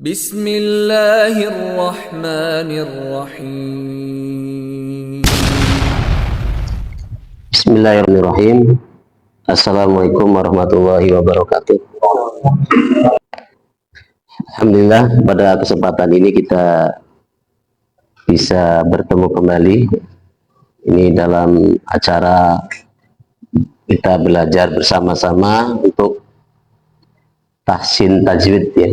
Bismillahirrahmanirrahim. Bismillahirrahmanirrahim. Assalamualaikum warahmatullahi wabarakatuh. Alhamdulillah, pada kesempatan ini kita bisa bertemu kembali. Ini dalam acara kita belajar bersama-sama untuk tahsin tajwid, ya,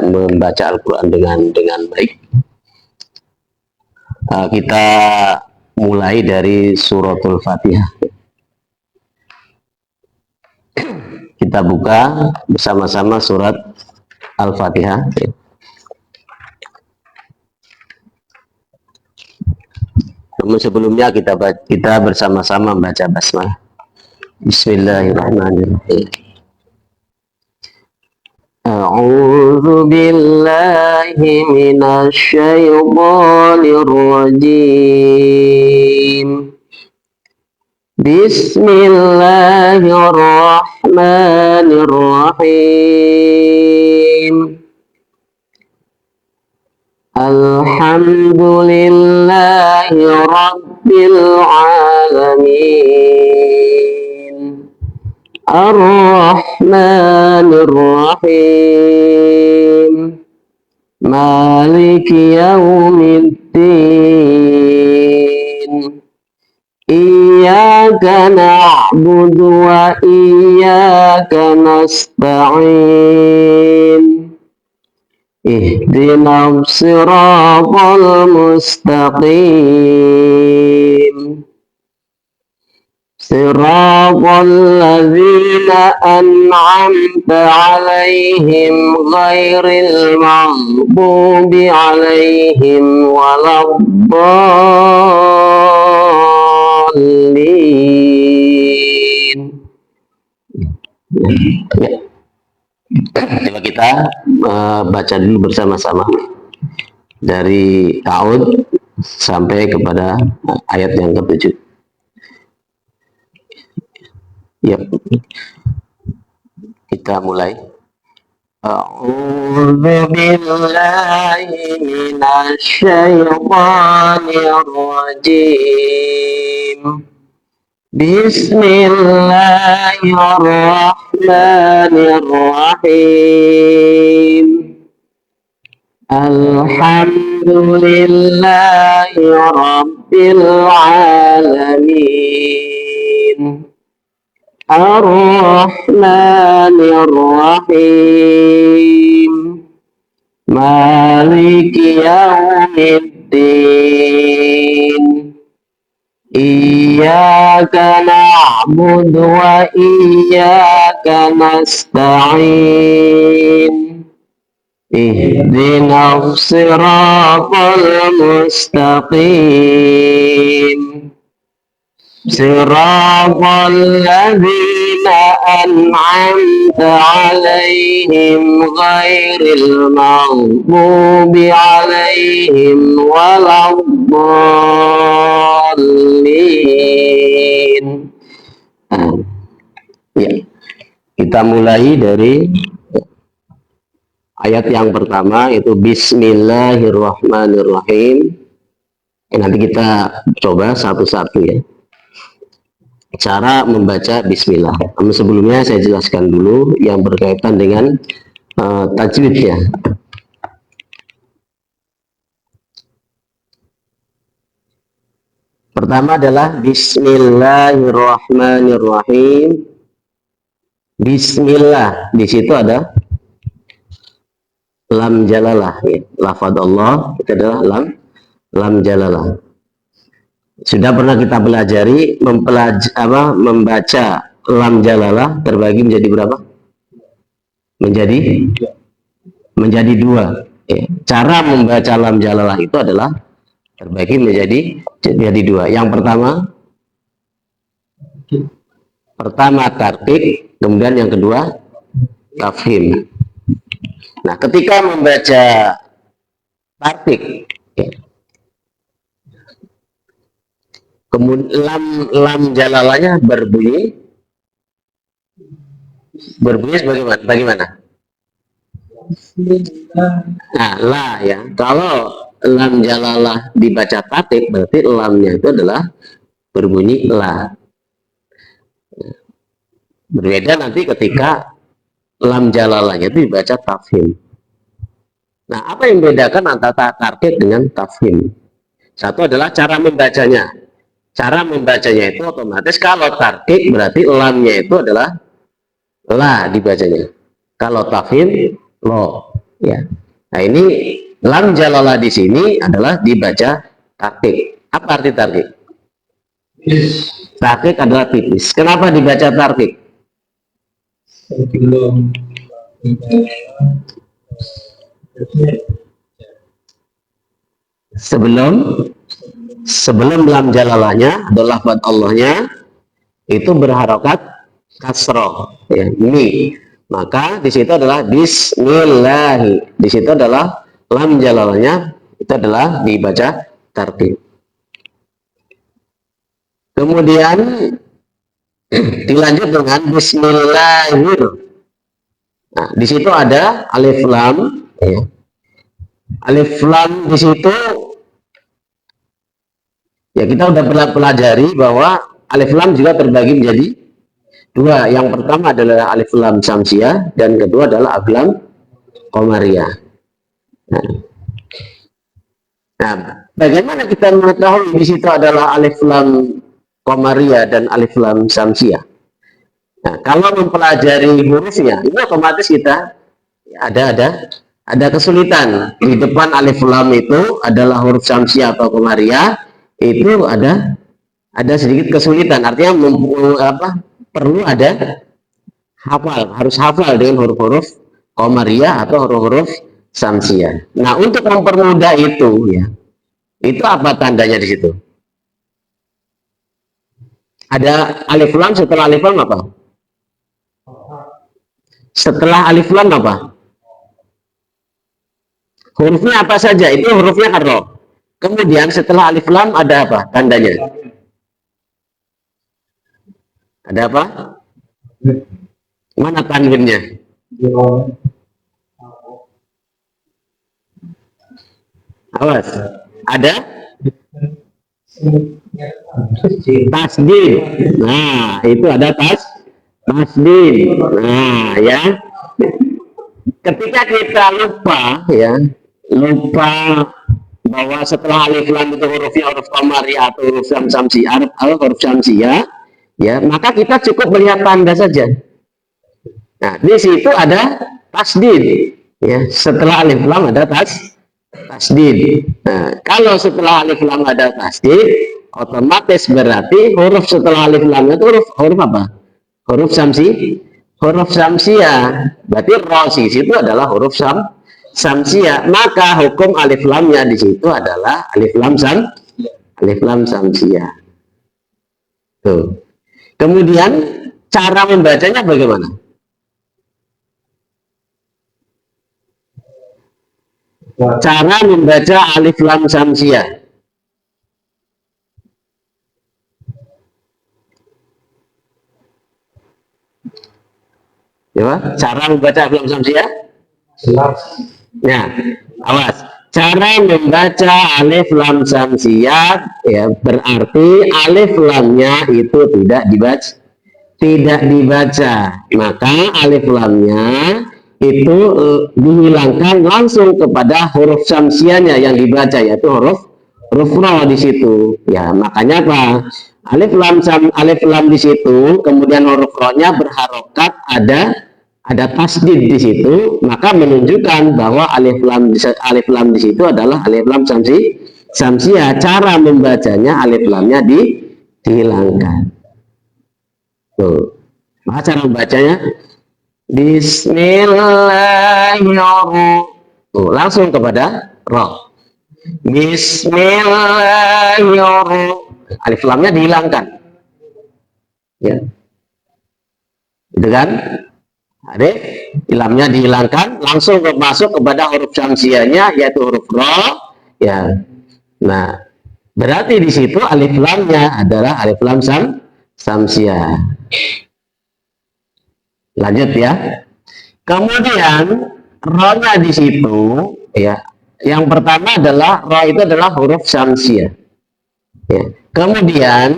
membaca Al-Quran dengan baik. Kita mulai dari suratul Fatihah. Kita buka bersama-sama surat Al-Fatihah. Namun sebelumnya kita bersama-sama membaca basmalah. Bismillahirrahmanirrahim. A'udzu billahi minasy syaithanir rajim. Bismillahirrahmanirrahim. Alhamdulillahi rabbil alamin. Ar-Rahmanir Rahim. Maliki yaumiddin. Iyyaka na'budu wa iyyaka nasta'in. Ihdinas siratal mustaqim. Siratal ladzina an'amta 'alaihim ghairil maghdubi 'alaihim waladdallin. Ya. Coba kita baca dulu bersama-sama dari ta'ud sampai kepada ayat yang ke-7. Ya, kita mulai. A'udzu billahi minasy syaithanir rajim. Bismillahirrahmanirrahim. Alhamdulillahi rabbil alamin. Ar-Rahmanir Rahim. Maliki yaumiddin. Iyyaka na'budu wa iyyaka nasta'in. Ihdinas siratal mustaqim. Siratal ladzina an'amta 'alaihim ghairil maghdubi 'alaihim waladdallin. Ya, kita mulai dari ayat yang pertama, yaitu Bismillahirrahmanirrahim. Nanti kita coba satu-satu, ya, cara membaca bismillah. Namun sebelumnya saya jelaskan dulu yang berkaitan dengan tajwid, ya. Pertama adalah Bismillahirrahmanirrahim. Bismillah, di situ ada lam jalalah, ya. Lafadz Allah itu adalah lam jalalah. Sudah pernah kita pelajari membaca lam jalalah terbagi menjadi berapa? Menjadi dua. Cara membaca lam jalalah itu adalah terbagi menjadi dua. Yang pertama tarqiq, kemudian yang kedua tafhim. Nah, ketika membaca tarqiq, kemudian lam jalalanya berbunyi bagaimana? Nah, la ya. Kalau lam jalalah dibaca tatib, berarti lamnya itu adalah berbunyi la. Berbeda nanti ketika lam jalalahnya itu dibaca tafhim. Nah, apa yang membedakan antara tarkib dengan tafhim? Satu adalah cara membacanya. Cara membacanya itu otomatis kalau tarkib berarti lamnya itu adalah la dibacanya. Kalau tafhim lo, ya. Nah, ini lam jalalah di sini adalah dibaca tarkib. Apa arti tarkib? Tarkib adalah tipis. Kenapa dibaca tarkib? Sebelum sebelum lam jalalahnya adalah lafaz Allahnya itu berharokat kasroh ya, mi, maka di situ adalah bismillahi, di situ adalah lam jalalahnya itu adalah dibaca tartib. Kemudian dilanjut dengan bismillahir. Nah, di situ ada alif lam ya. Alif lam di situ ya, kita sudah pernah pelajari bahwa alif lam juga terbagi menjadi dua. Yang pertama adalah alif lam samsiah dan kedua adalah alif lam qamariyah. Nah, bagaimana kita mengetahui di situ adalah alif lam qamariyah dan alif lam samsiah? Nah, kalau mempelajari hurufnya, ini otomatis kita ada kesulitan. Di depan alif lam itu adalah huruf samsiah atau qamariyah, itu ada sedikit kesulitan. Artinya perlu ada harus hafal dengan huruf-huruf qamariyah atau huruf-huruf samsiah. Nah, untuk mempermudah itu ya, itu apa tandanya di situ? Ada alif lam, setelah alif lam apa? Setelah alif lam apa? Hurufnya apa saja? Itu hurufnya harroh. Kemudian setelah alif lam ada apa tandanya? Ada apa? Mana tanwinnya? Awas. Ada? Tasdid. Nah, itu ada tasdid. Nah, ya. Ketika kita lupa ya, bahwa setelah alif lam itu hurufnya huruf qamariyah atau huruf samsiah atau huruf samsiah ya, maka kita cukup melihat tanda saja. Nah, di situ ada tasdid ya, setelah alif lam ada tasdid. Nah, kalau setelah alif lam ada tasdid, otomatis berarti huruf setelah alif lam itu huruf apa? Huruf samsiah. Berarti rosi itu adalah huruf samsiah. Maka hukum alif lamnya di situ adalah alif lam samsiah. Tuh. Kemudian cara membacanya bagaimana? Cara membaca alif lam samsiah. Ya, cara membaca alif lam samsiah? Ya, awas. Cara membaca alif lam samsiah ya, berarti alif lamnya itu tidak dibaca. Maka alif lamnya itu dihilangkan langsung kepada huruf samsiahnya yang dibaca, yaitu huruf ro di situ. Ya, makanya apa? Alif lam di situ, kemudian huruf ro-nya berharokat, ada tasdid di situ, maka menunjukkan bahwa alif lam di situ adalah alif lam samsiah. Cara membacanya alif lamnya dihilangkan. Tuh. Maka cara membacanya Bismillahirrahmanirrahim. Langsung kepada roh. Bismillahirrahmanirrahim. Alif lamnya dihilangkan. Ya. Itu kan? Alif lamnya dihilangkan, langsung masuk kepada huruf samsiahnya, yaitu huruf roh. Ya. Nah, berarti di situ alif lamnya adalah alif lam samsiah. Lanjut ya. Kemudian ro-nya di situ ya. Yang pertama adalah ro itu adalah huruf syamsiah. Ya. Kemudian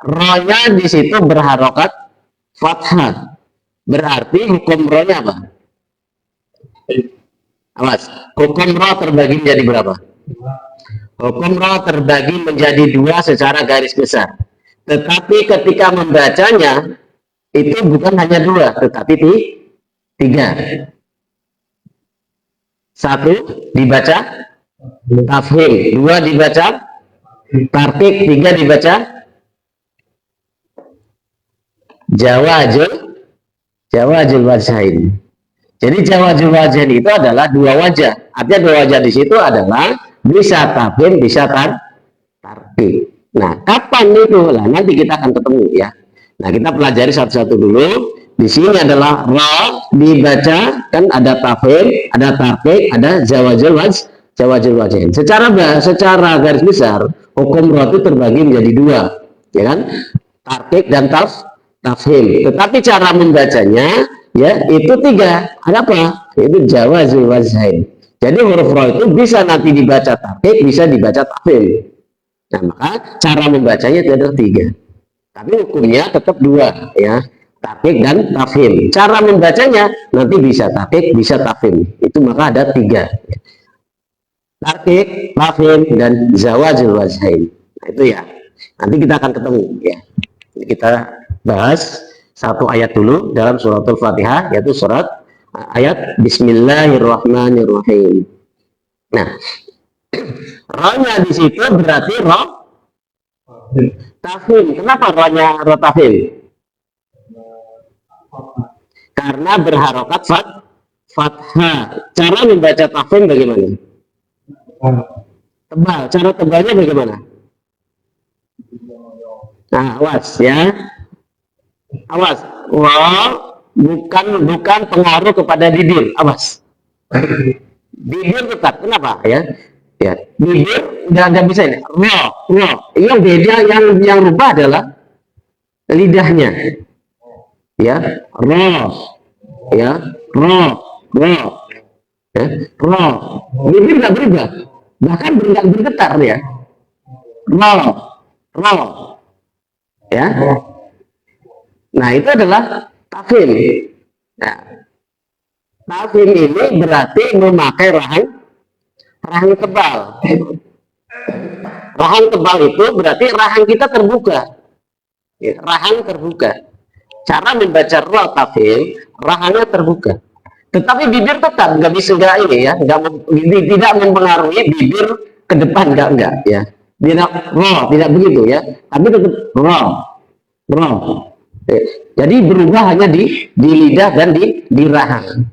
ro-nya di situ berharokat fathah. Berarti hukum ro-nya apa? Awas, hukum ro terbagi menjadi berapa? Hukum ro terbagi menjadi dua secara garis besar. Tetapi ketika membacanya itu bukan hanya dua, tetapi tiga. Satu dibaca tafhim, dua dibaca tartik, tiga dibaca jawazul wajhain. Jadi jawazul wajhain itu adalah dua wajah. Artinya dua wajah di situ adalah bisa tafhim, bisa tartik. Nah, kapan itu? Nah, nanti kita akan ketemu ya. Nah, kita pelajari satu-satu dulu. Di sini adalah ro dibaca, kan ada tafhim, ada tartik, ada jawazul wajhain. Secara garis besar, hukum ro itu terbagi menjadi dua, ya kan? Tartik dan tafhim. Tetapi cara membacanya ya itu tiga. Ada apa? Itu jawazul wajhain. Jadi huruf ro itu bisa nanti dibaca tartik, bisa dibaca tafhim. Nah, maka cara membacanya itu adalah tiga. Tapi hukumnya tetap dua, ya. Tartik dan tafhim. Cara membacanya nanti bisa tartik, bisa tafhim. Itu maka ada tiga. Tartik, tafhim, dan zawajul wajhain. Nah, itu ya. Nanti kita akan ketemu, ya. Kita bahas satu ayat dulu dalam suratul Fatihah, yaitu surat ayat Bismillahirrahmanirrahim. Nah, ro-nya di situ berarti ro tafhim. Kenapa ro-nya ro tafhim? Karena berharokat fathah. Cara membaca tafhim bagaimana? Tebal. Cara tebalnya bagaimana? Nah, awas ya. Awas. Wow, bukan pengaruh kepada bibir. Awas. Bibir tetap. Kenapa ya? Ya, bibir nggak bisa ini. Ro. Yang beda, yang rubah adalah lidahnya. Ya, ro. Ya, ro. Ya, ro. Bibir nggak berubah. Bahkan nggak bergetar ya. Ro. Ya. Nah, itu adalah tafhim. Nah, tafhim ini berarti memakai rahang tebal. Rahang tebal itu berarti rahang kita terbuka. Ya, rahang terbuka. Cara membaca ro tafhim, rahangnya terbuka. Tetapi bibir tetap nggak bisa nggak ini ya, tidak mempengaruhi bibir ke depan nggak ya. Tidak begitu ya. Tapi tetap ro. Jadi berubah hanya di lidah dan di rahang.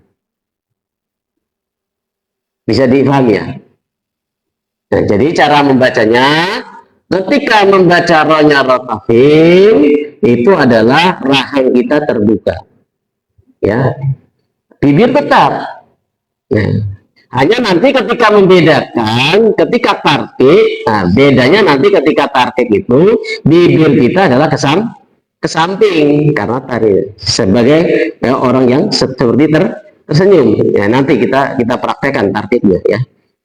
Bisa dipahami ya? Nah, jadi cara membacanya, ketika membaca ro-nya ro tafhim, itu adalah rahang kita terbuka. Ya, bibir tetap. Nah, hanya nanti ketika membedakan, ketika tartik, nah bedanya nanti ketika tartik itu bibir kita adalah ke samping karena tadi sebagai orang yang seperti tersenyum. Ya, nanti kita praktekkan tartiknya ya.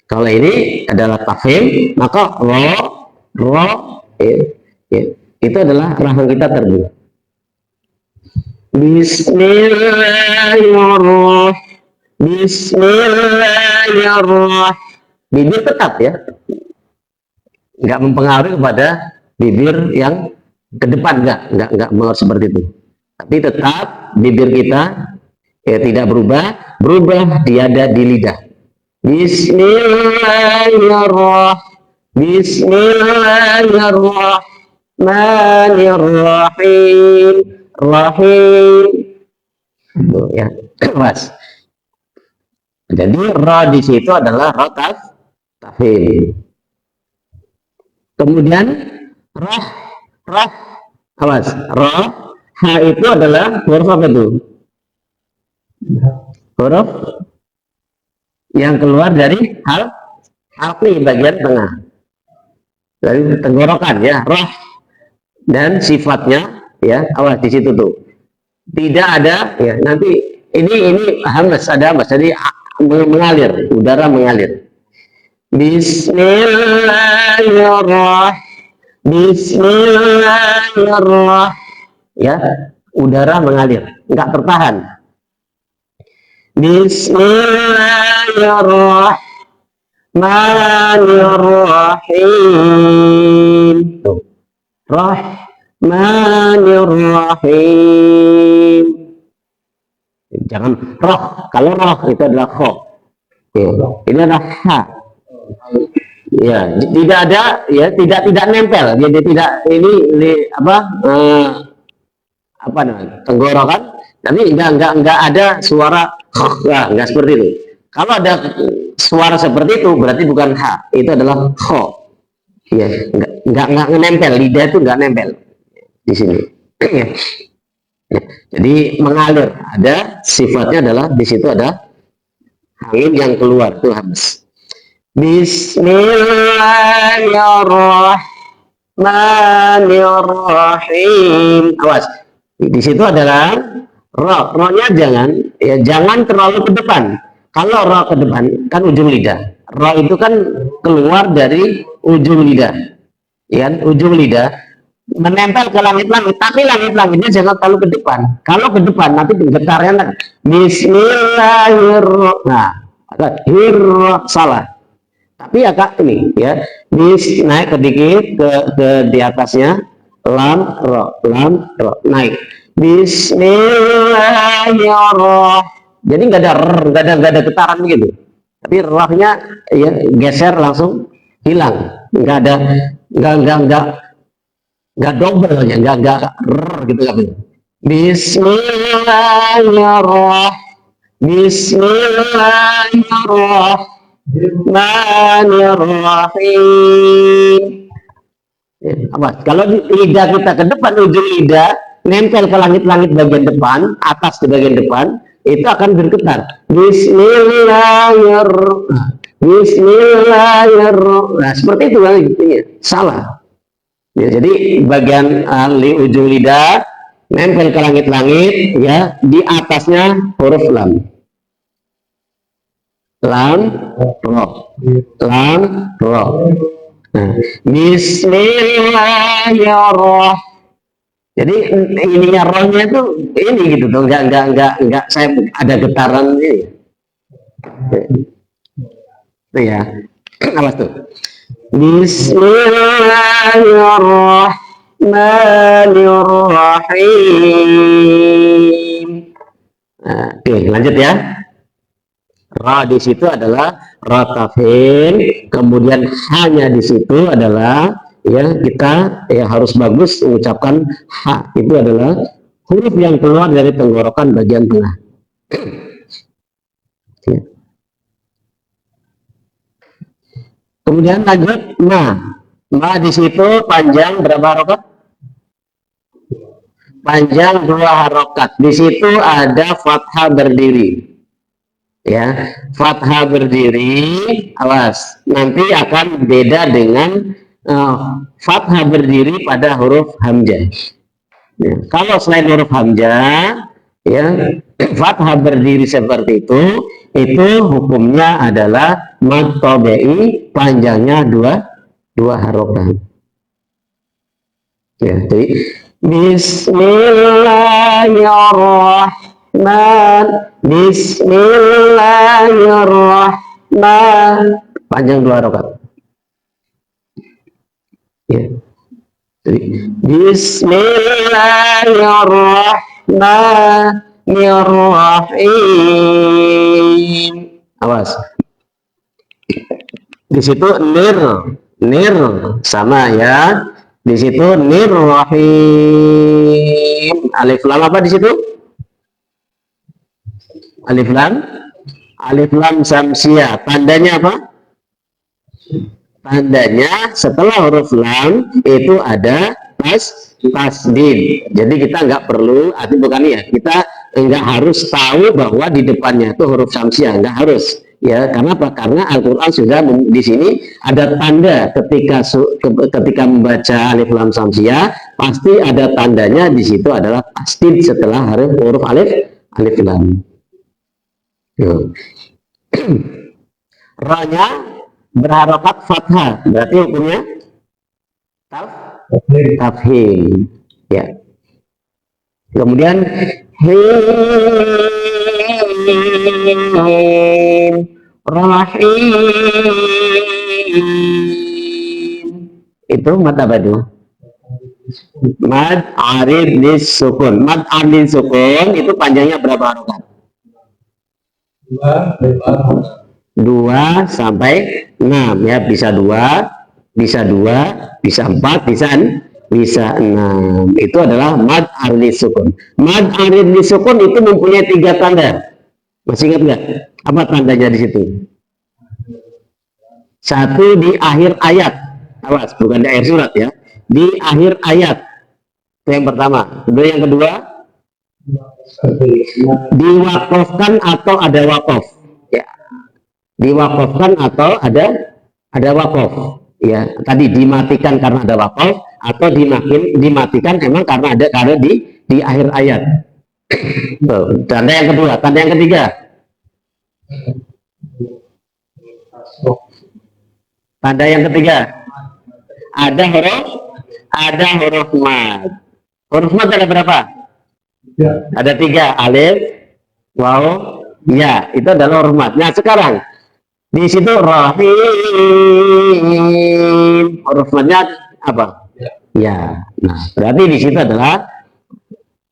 Kalau ini adalah tafhim, maka ro ya, itu adalah rahang kita terbuka. Bismillahirrahmanirrahim. Bibir tetap ya, nggak mempengaruhi kepada bibir yang ke depan, nggak seperti itu. Tapi tetap bibir kita ya tidak berubah dia ada di lidah. Bismillahirrahmanirrahim. Rahim. Ya, mas. Jadi ro di situ adalah ro tafhim. Kemudian roh, awas, roh, ha itu adalah huruf apa itu? Huruf yang keluar dari halqi bagian tengah, dari tenggorokan ya, roh dan sifatnya ya, awas di situ tuh tidak ada ya. Nanti ini hamas, ada hamas, jadi mengalir, udara mengalir. Bismillahirrahmanirrahim. Bismillahirrahmanirrahim. Ya, udara mengalir, nggak tertahan. Bismillahirrahmanirrahim. Rahmanirrahim. Jangan roh. Kalau roh itu adalah kho. Ya. Ini adalah ha. Ya, tidak ada, ya, tidak nempel. Jadi tidak ini apa namanya, tenggorokan. Tapi enggak ada suara ya, enggak seperti itu. Kalau ada suara seperti itu berarti bukan ha, itu adalah kho. Ya, enggak nempel, lidah itu enggak nempel di sini. Ya. Jadi mengalir, ada sifatnya adalah di situ ada angin yang keluar itu habis. Bismillahirrahmanirrahim. Awas. Di situ adalah ro. Ro-nya jangan terlalu ke depan. Kalau ro ke depan kan ujung lidah. Ro itu kan keluar dari ujung lidah. Ya, ujung lidah menempel ke langit-langit, tapi langit-langitnya jangan terlalu ke depan. Kalau ke depan nanti getarnya Bismillahirrahmanirrahim. Salah. Tapi ya kak ini ya, naik sedikit ke di atasnya, lam ro naik. Bismillahirrahmanirrahim. Jadi nggak ada getaran gitu. Tapi rohnya ya geser langsung hilang. Nggak double aja, nggak gitu kan. Bismillahirrahmanirrahim. Apa? Kalau lidah kita ke depan, ujung lidah nempel ke langit-langit bagian depan, atas di bagian depan, itu akan bergetar. Bismillahirrahmanirrahim. Nah, seperti itu kan intinya. Salah. Ya, jadi bagian ujung lidah nempel ke langit-langit, ya, di atasnya huruf lam. Lam roh. Nah, Bismillahirrahmanirrahim. Jadi ininya rohnya itu ini gitu dong, enggak saya ada getaran ini. Itu ya. Awas tuh. Bismillahirrahmanirrahim. Nah, oke, lanjut ya. Ra di situ adalah ra tafhim, kemudian hanya di situ adalah ya kita ya harus bagus mengucapkan ha, itu adalah huruf yang keluar dari tenggorokan bagian tengah. Ya. Kemudian lanjut ma di situ panjang berapa harokat? Panjang 2 harokat. Di situ ada fathah berdiri. Ya, fathah berdiri, awas, nanti akan beda dengan fathah berdiri pada huruf hamzah. Ya, kalau selain huruf hamzah, ya, fathah berdiri seperti itu hukumnya adalah mad tabi'i, panjangnya dua harokat. Ya, jadi Bismillahirrahmanirrahim. Bismillahirrahmanirrahim. Panjang 2 harokat. Ya. Jadi, Bismillahirrahmanirrahim. Awas. Di situ nir sama ya. Di situ nirrahim. Alif lam apa di situ? Alif lam samsiah. Tandanya apa? Tandanya setelah huruf lam itu ada tasdid. Jadi kita nggak perlu, bukan ya, kita nggak harus tahu bahwa di depannya itu huruf samsiah, nggak harus. Ya, karena apa? Karena Al-Quran sudah di sini ada tanda ketika membaca alif lam samsiah, pasti ada tandanya di situ adalah tasdid setelah huruf alif lam. Ra-nya berharokat fathah, berarti hukumnya tafhim. Ya. Kemudian him, rahim, itu mad apa itu? Mad arid sukun. Mad arid sukun itu panjangnya berapa harokat? 2 sampai 6 ya, bisa 2, bisa 4, bisa 6. Itu adalah mad arid sukun. Mad arid sukun itu mempunyai 3 tanda. Masih ingat nggak? Apa tandanya di situ? Satu di akhir ayat. Awas, bukan di akhir surat ya. Di akhir ayat. Itu yang pertama. Kemudian yang kedua, diwakafkan atau ada wakaf. Ya. Diwakafkan atau ada wakaf. Ya, tadi dimatikan karena ada wakaf atau dimatikan emang karena di akhir ayat. Tanda yang kedua, tanda yang ketiga. Tanda yang ketiga. Ada huruf mad. Huruf mad ada berapa? Ada 3, alif, waw, ya, itu adalah huruf mad. Nah, sekarang di situ rahim, huruf madnya apa? Ya. Nah, berarti di situ adalah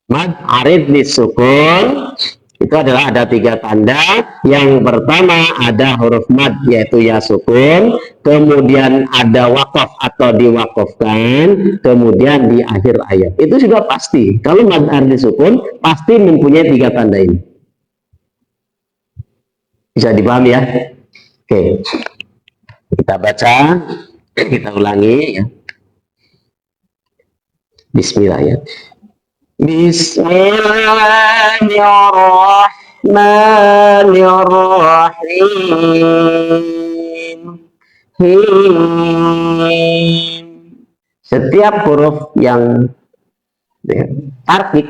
mad arid sukun. Itu adalah ada 3 tanda. Yang pertama ada huruf mad yaitu ya sukun, kemudian ada wakaf atau diwakafkan, kemudian di akhir ayat. Itu sudah pasti. Kalau mad arid sukun pasti mempunyai 3 tanda ini. Bisa dipahami ya? Oke. Kita baca, kita ulangi ya. Bismillah ya. Bismillahirrahmanirrahim. Setiap huruf yang tarkik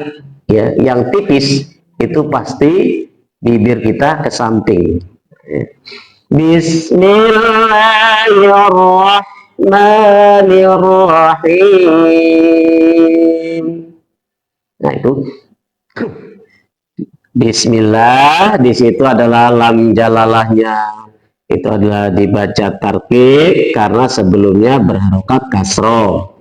ya, yang tipis itu pasti bibir kita ke samping. Bismillahirrahmanirrahim. Nah itu Bismillah, di situ adalah lam jalalahnya. Itu adalah dibaca tarkik karena sebelumnya berharokat kasroh.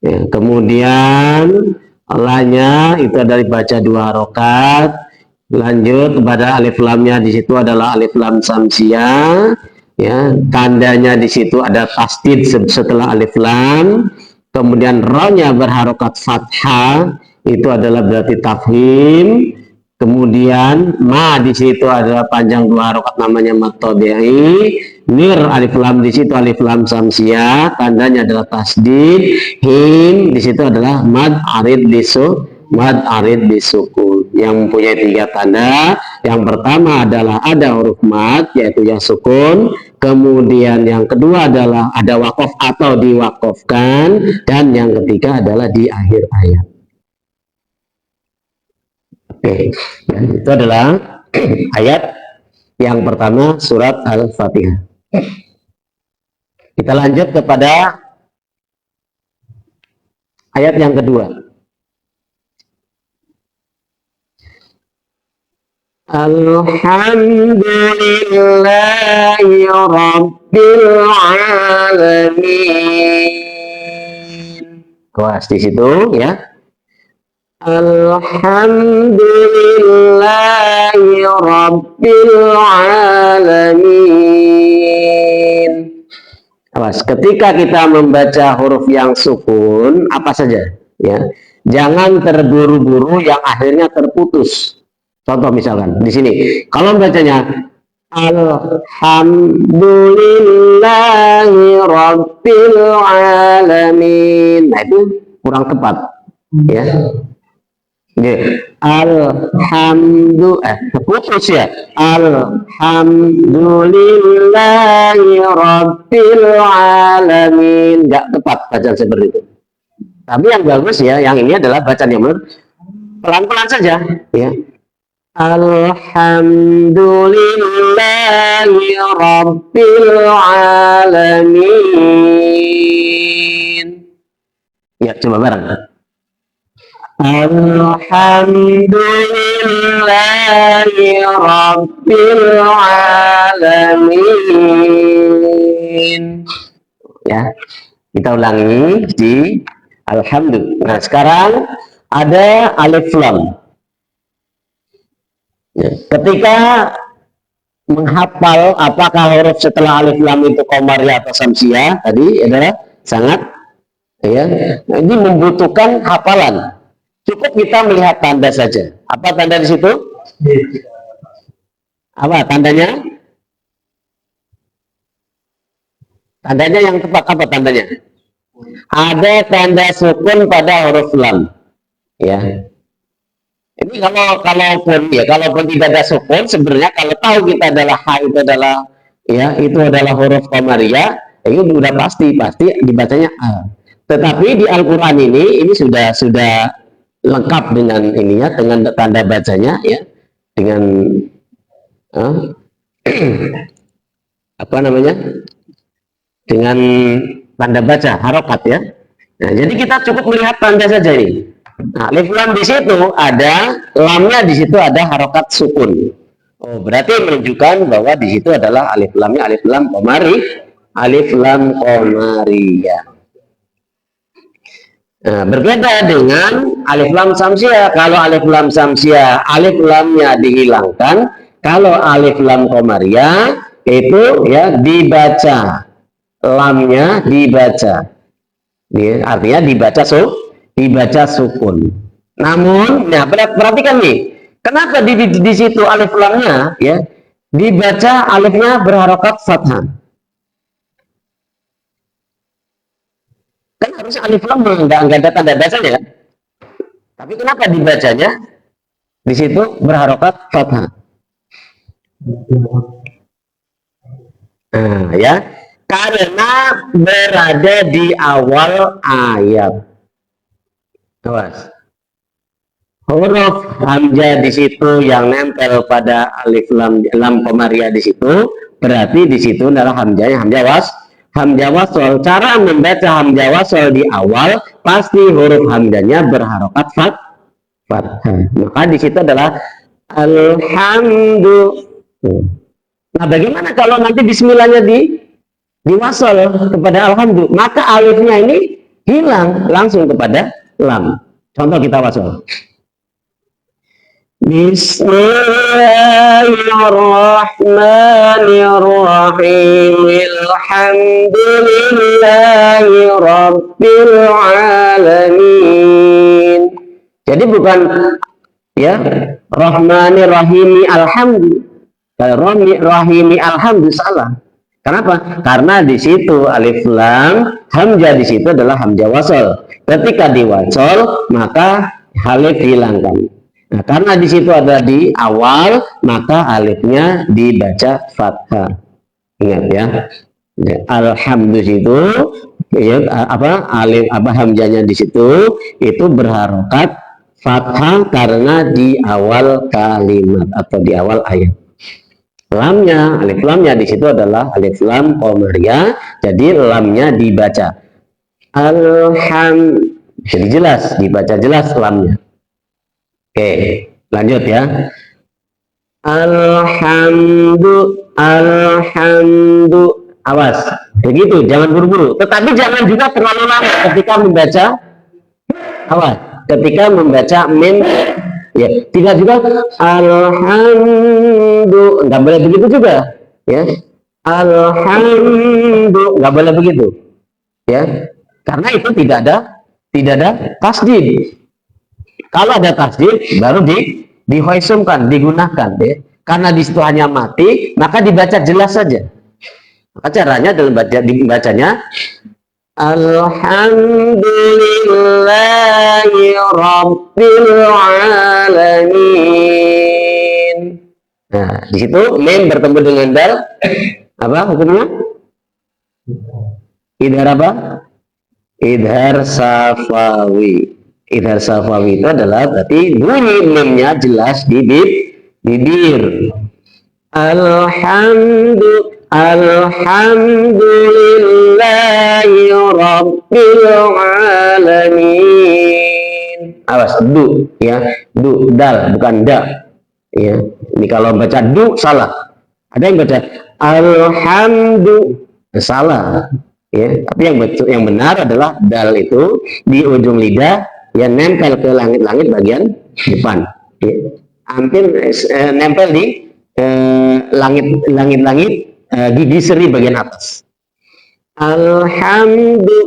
Ya, kemudian lanya itu adalah dibaca 2 harokat. Lanjut kepada alif lamnya, di situ adalah alif lam samsiah. Ya, tandanya di situ ada tasdid setelah alif lam. Kemudian ra-nya berharokat fathah, itu adalah berarti tafhim. Kemudian ma di situ adalah panjang 2 harokat namanya mad tabi'i. Mir alif lam di situ alif lam samsiah, tandanya adalah tasdid. Him di situ adalah mad arid disukun yang mempunyai 3 tanda. Yang pertama adalah ada huruf mad yaitu ya sukun, kemudian yang kedua adalah ada wakaf atau diwakafkan, dan yang ketiga adalah di akhir ayat. Oke, itu adalah ayat yang pertama surat Al-Fatihah. Kita lanjut kepada ayat yang kedua. Alhamdulillahi Rabbil Alamin. Kelas di situ ya. Alhamdulillahi Rabbil Alamin. Awas, ketika kita membaca huruf yang sukun, apa saja ya, jangan terburu-buru yang akhirnya terputus. Contoh misalkan di sini, kalau bacanya Alhamdulillahi Rabbil Alamin, nah itu kurang tepat ya. Putus ya. Alhamdulillahi Rabbil Alamin, nggak tepat bacaan seperti itu. Tapi yang bagus ya, yang ini adalah bacaan yang benar, pelan-pelan saja ya. Alhamdulillahi Rabbil Alamin. Ya, coba bareng. Alhamdulillahi Rabbil Alamin. Ya, kita ulangi di Alhamdulillah. Nah, sekarang ada alif lam. Ya, ketika menghafal apakah huruf setelah alif lam itu komariah atau samsiah tadi adalah sangat ya, ini membutuhkan hafalan. Cukup kita melihat tanda saja. Apa tanda di situ? Apa tandanya? Tandanya yang tepat apa tandanya? Ada tanda sukun pada huruf lam. Ya. Ini kalaupun tidak ada sukun, sebenarnya kalau tahu kita adalah ha itu adalah ya itu adalah huruf komariah, itu sudah pasti dibacanya a. Tetapi di Al-Quran ini sudah lengkap dengan ininya, dengan tanda bacanya ya, dengan apa namanya, dengan tanda baca harokat ya. Nah, jadi kita cukup melihat tanda saja ini. Nah, alif lam di situ ada lamnya, di situ ada harokat sukun. Oh, berarti menunjukkan bahwa di situ adalah alif lamnya alif lam komari, alif lam komariya. Nah, berbeda dengan alif lam samsiah. Kalau alif lam samsiah, alif lamnya dihilangkan. Kalau alif lam komariah itu ya dibaca, lamnya dibaca. Ini artinya dibaca sukun. Namun, nah perhatikan nih, kenapa di situ alif lamnya ya dibaca alifnya berharokat fathah? Kan harusnya alif lam nggak ada tanda bacanya, tapi kenapa dibacanya di situ berharokat fathah? Nah, ya, karena berada di awal ayat. Awas. Huruf hamzah di situ yang nempel pada alif lam komariah di situ, berarti di situ adalah hamzahnya hamzah wasol. Cara membaca hamzah wasol di awal pasti huruf hamzahnya berharokat fathah. Maka di situ adalah alhamdulillah. Nah, bagaimana kalau nanti bismillahnya diwasol kepada alhamdulillah? Maka alifnya ini hilang langsung kepada lam. Contoh kita wasol. Bismillahirrahmanirrahim. Alhamdulillahi Rabbil Alamin. Jadi bukan ya Rahmanirrahimi Rahimi alhamdulillah, salah. Kenapa? Karena di situ alif lam hamzah di situ adalah hamzah wasol. Ketika diwasol maka alif hilangkan. Nah, karena di situ ada di awal, maka alifnya dibaca fathah. Ingat ya. Alhamdulillah itu ya, alif hamzahnya di situ itu berharokat fathah karena di awal kalimat atau di awal ayat. Lamnya, alif lamnya di situ adalah alif lam komariah, jadi lamnya dibaca. Jadi jelas, dibaca jelas lamnya. Oke, lanjut ya. Awas, begitu, jangan buru-buru. Tetapi jangan juga terlalu lama ketika membaca. Awas, ketika membaca min, ya, tidak juga alhamdulillah, nggak boleh begitu juga, ya. Alhamdulillah, nggak boleh begitu, ya, karena itu tidak ada tasdid. Kalau ada tasdid baru dihoisumkan, digunakan, ya. Karena di situ hanya mati, maka dibaca jelas saja. Maka caranya dalam dibacanya Alhamdulillahi Rabbil Alamin. Nah, di situ mim bertemu dengan dal, apa hukumnya? Idhar apa? Idhar safawi. Idhar safawi itu adalah berarti bunyi mimnya jelas di bibir. Alhamdulillahi rabbil alamin. Awas, du ya, du, dal bukan da ya. Ini kalau baca du salah. Ada yang baca alhamdu, salah ya. Tapi yang benar adalah dal itu di ujung lidah yang nempel ke langit-langit bagian depan ya. Hampir nempel di langit-langit gigi seri bagian atas. Alhamdu.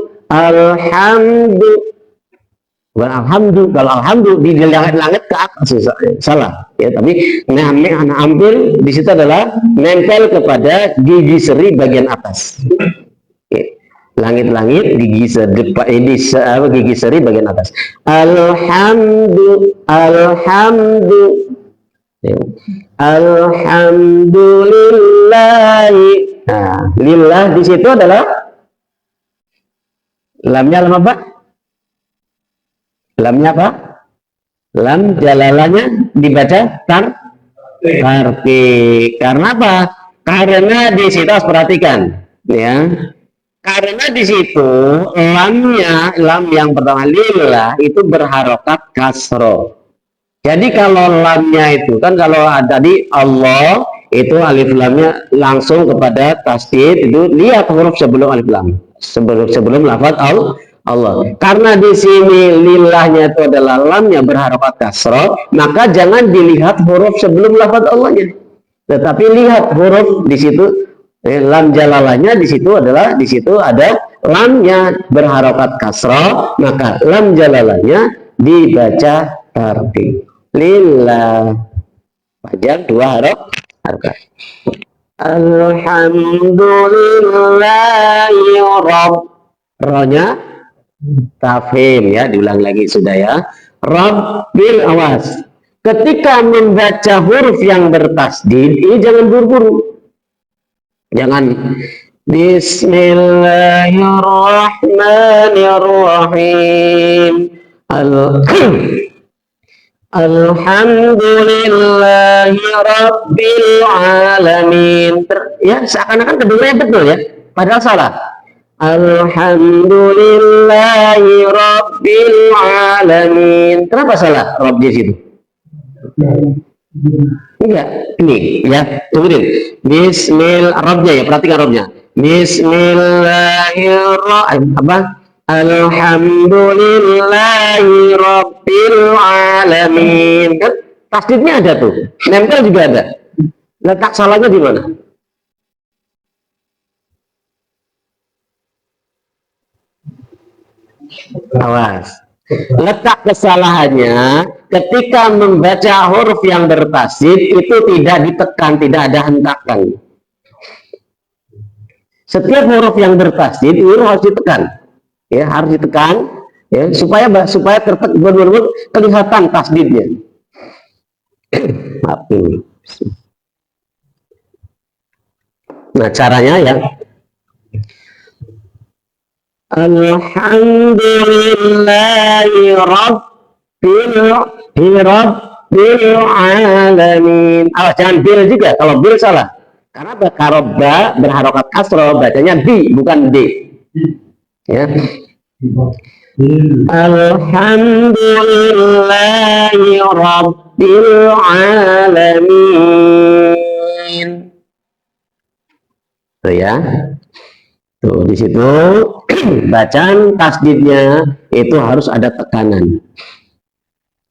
Bukan alhamdu. Kalau alhamdu di langit-langit ke atas salah ya. Tapi hampir di situ adalah nempel kepada gigi seri bagian atas ya. Langit-langit gigi seri bagian atas. Alhamdu ya. Alhamdulillahi. Nah, lillah di situ adalah lamnya lam apa? Lamnya apa? Lam jalalanya dibaca tarqiq. Karena apa? Karena di situ harus perhatikan ya. Karena di situ lam yang pertama lillah itu berharokat kasro. Jadi kalau lamnya itu kan kalau tadi Allah itu alif lamnya langsung kepada tasdid, itu lihat huruf sebelum alif lam, sebelum lafaz Allah. Karena di sini lillahnya itu adalah lamnya berharokat kasroh, maka jangan dilihat huruf sebelum lafaz Allahnya, tetapi lihat huruf di situ. Lam jalalahnya di situ adalah di situ ada lamnya berharokat kasroh, maka lam jalalahnya dibaca tarqiq. Lillah panjang dua harokat. Alhamdulillahi rohnya tafhim ya, diulang lagi sudah ya. Rabbil, awas ketika membaca huruf yang bertasdid ini jangan buru-buru, jangan Bismillahirrahmanirrahim. Alhamdulillahi rabbil alamin. Ya, seakan-akan kedengarannya betul ya, padahal salah. Alhamdulillahi rabbil alamin. Kenapa salah Rabb di situ? Enggak, ini ya, tungguin. Bismillah, Rabbnya ya, perhatikan Rabbnya. Bismillahirrahmanirrahim. Apa? Alhamdulillahi rabbil alamin. Kan tasdidnya ada tuh, nempel juga ada. Letak salahnya di mana? Awas. Letak kesalahannya ketika membaca huruf yang bertasdid itu tidak ditekan, tidak ada hentakan. Setiap huruf yang bertasdid itu harus ditekan. Ya, harus ditekan ya, supaya benar-benar kelihatan tasdidnya. Maaf ini. Nah, caranya ya. Alhamdulillahi rabbil alamin. Jangan bil juga, kalau bil salah. Karena karobba berharokat kasroh, bacanya di, bukan d. Ya. Alhamdulillahi rabbil alamin. Tuh ya. Tuh di situ bacaan tasdidnya itu harus ada tekanan.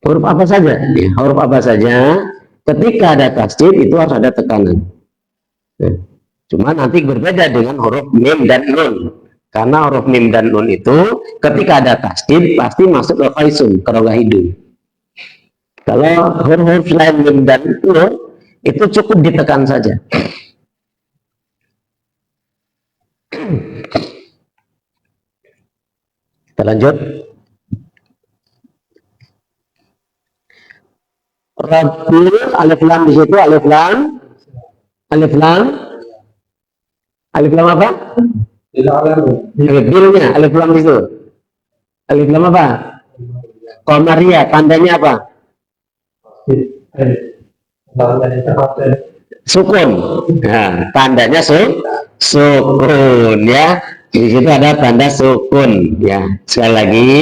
Huruf apa saja? Ya, huruf apa saja ketika ada tasdid itu harus ada tekanan. Nah, cuma nanti berbeda dengan huruf mim dan nun. Karena huruf mim dan nun itu ketika ada tasdid pasti masuk ke faisum, ke rongga hidung. Kalau huruf lain mim dan nun itu cukup ditekan saja. Kita lanjut. Rabbil, alif lam di situ, alif lam apa? Bilnya, alif lam itu. Alif lam apa? Qamariyah, tandanya apa? sukun. Nah, tandanya sukun ya. Di situ ada tanda sukun ya. Sekali lagi,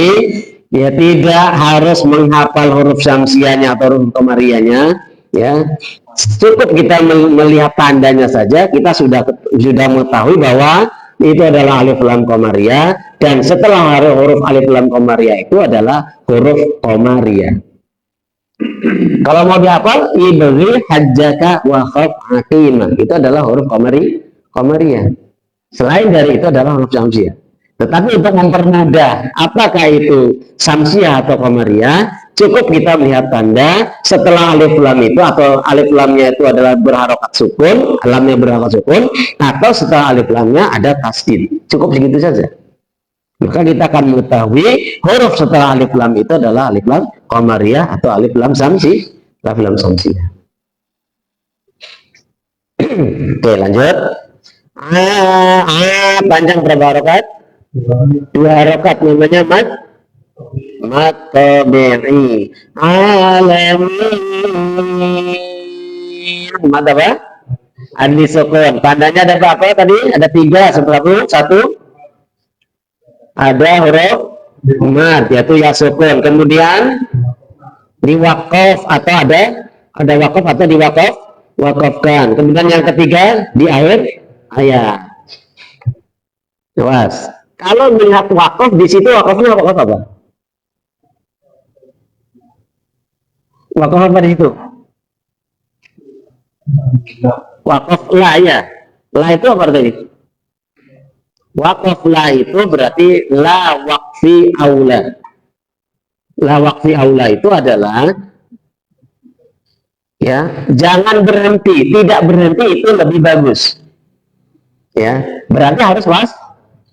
ya tidak harus menghafal huruf syamsiahnya atau huruf komariahnya ya. Cukup kita melihat tandanya saja, kita sudah mengetahui bahwa itu adalah alif lam komariah, dan setelah huruf alif lam komariah itu adalah huruf komariah. Kalau mau dihafal, ibri hajjaka wa khaf aqimah, itu adalah huruf komariah. Selain dari itu adalah huruf syamsiah. Tetapi untuk mempermudah apakah itu syamsiah atau komariah, cukup kita melihat tanda setelah alif lam itu, atau alif lamnya itu adalah berharokat sukun, lamnya berharokat sukun, atau setelah alif lamnya ada tasdid. Cukup segitu saja. Maka kita akan mengetahui huruf setelah alif lam itu adalah alif lam komariah atau alif lam syamsiah. Oke, lanjut. Panjang berapa harokat? 2 harokat, namanya mat tabi'i. Alamin. Mat apa? An-nisukun. Tandanya ada berapa tadi? Ada 3 setelah 1. Ada huruf mat, yaitu ya sukun. Kemudian diwakaf atau ada wakaf atau wakafkan. Kemudian yang ketiga di akhir ayat. Awas. Kalau melihat wakaf, di situ wakafnya wakaf apa? Wakaf apa di situ? Wakaf la ya. La itu apa tadi? Wakaf la itu berarti la waqfi aula. La waqfi aula itu adalah ya, jangan berhenti, tidak berhenti itu lebih bagus. Ya, berarti harus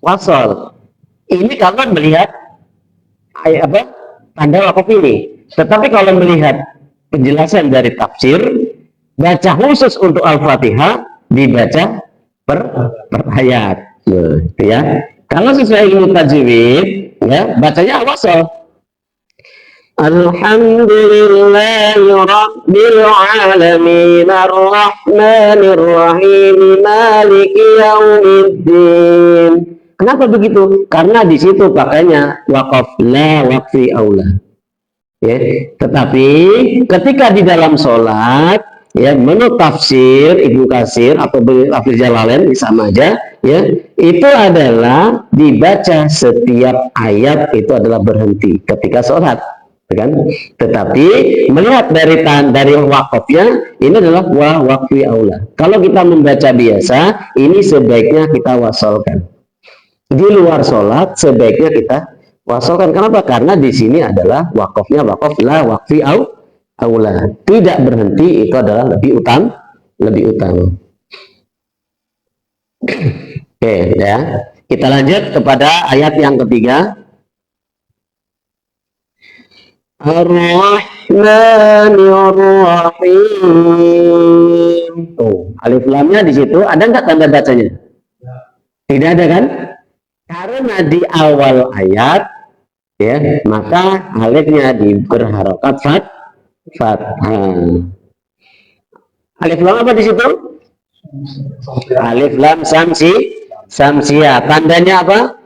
wasol. Ini kalau melihat tanda wakaf ini. Tetapi kalau melihat penjelasan dari tafsir, baca khusus untuk Al-Fatihah dibaca per ayat. Ya, kalau sesuai ilmu tajwid, ya bacanya wasol. Alhamdulillahi rabbil alamin arrahmanir rahim maliki yaumiddin. Kenapa begitu? Karena di situ pakainya wakaf la waqfi aula. Ya, tetapi ketika di dalam sholat, ya, menurut tafsir Ibnu Katsir atau tafsir Jalalain sama aja, ya, itu adalah dibaca setiap ayat itu adalah berhenti ketika sholat, kan? Tetapi melihat dari wakafnya, ini adalah waqfi aula. Kalau kita membaca biasa, ini sebaiknya kita wasolkan. Di luar sholat sebaiknya kita wasolkan. Kenapa? Karena di sini adalah wakafnya wakaf la waqfi aula. Tidak berhenti itu adalah lebih utama. Oke, ya. Kita lanjut kepada ayat yang ketiga. Ar-Rahmanir Rahim. Tuh, alif lamnya di situ ada nggak tanda bacanya? Tidak ada kan? Karena di awal ayat, ya, maka alifnya berharokat fathah. Alif lam apa di situ? Alif lam samsiah. Tandanya apa?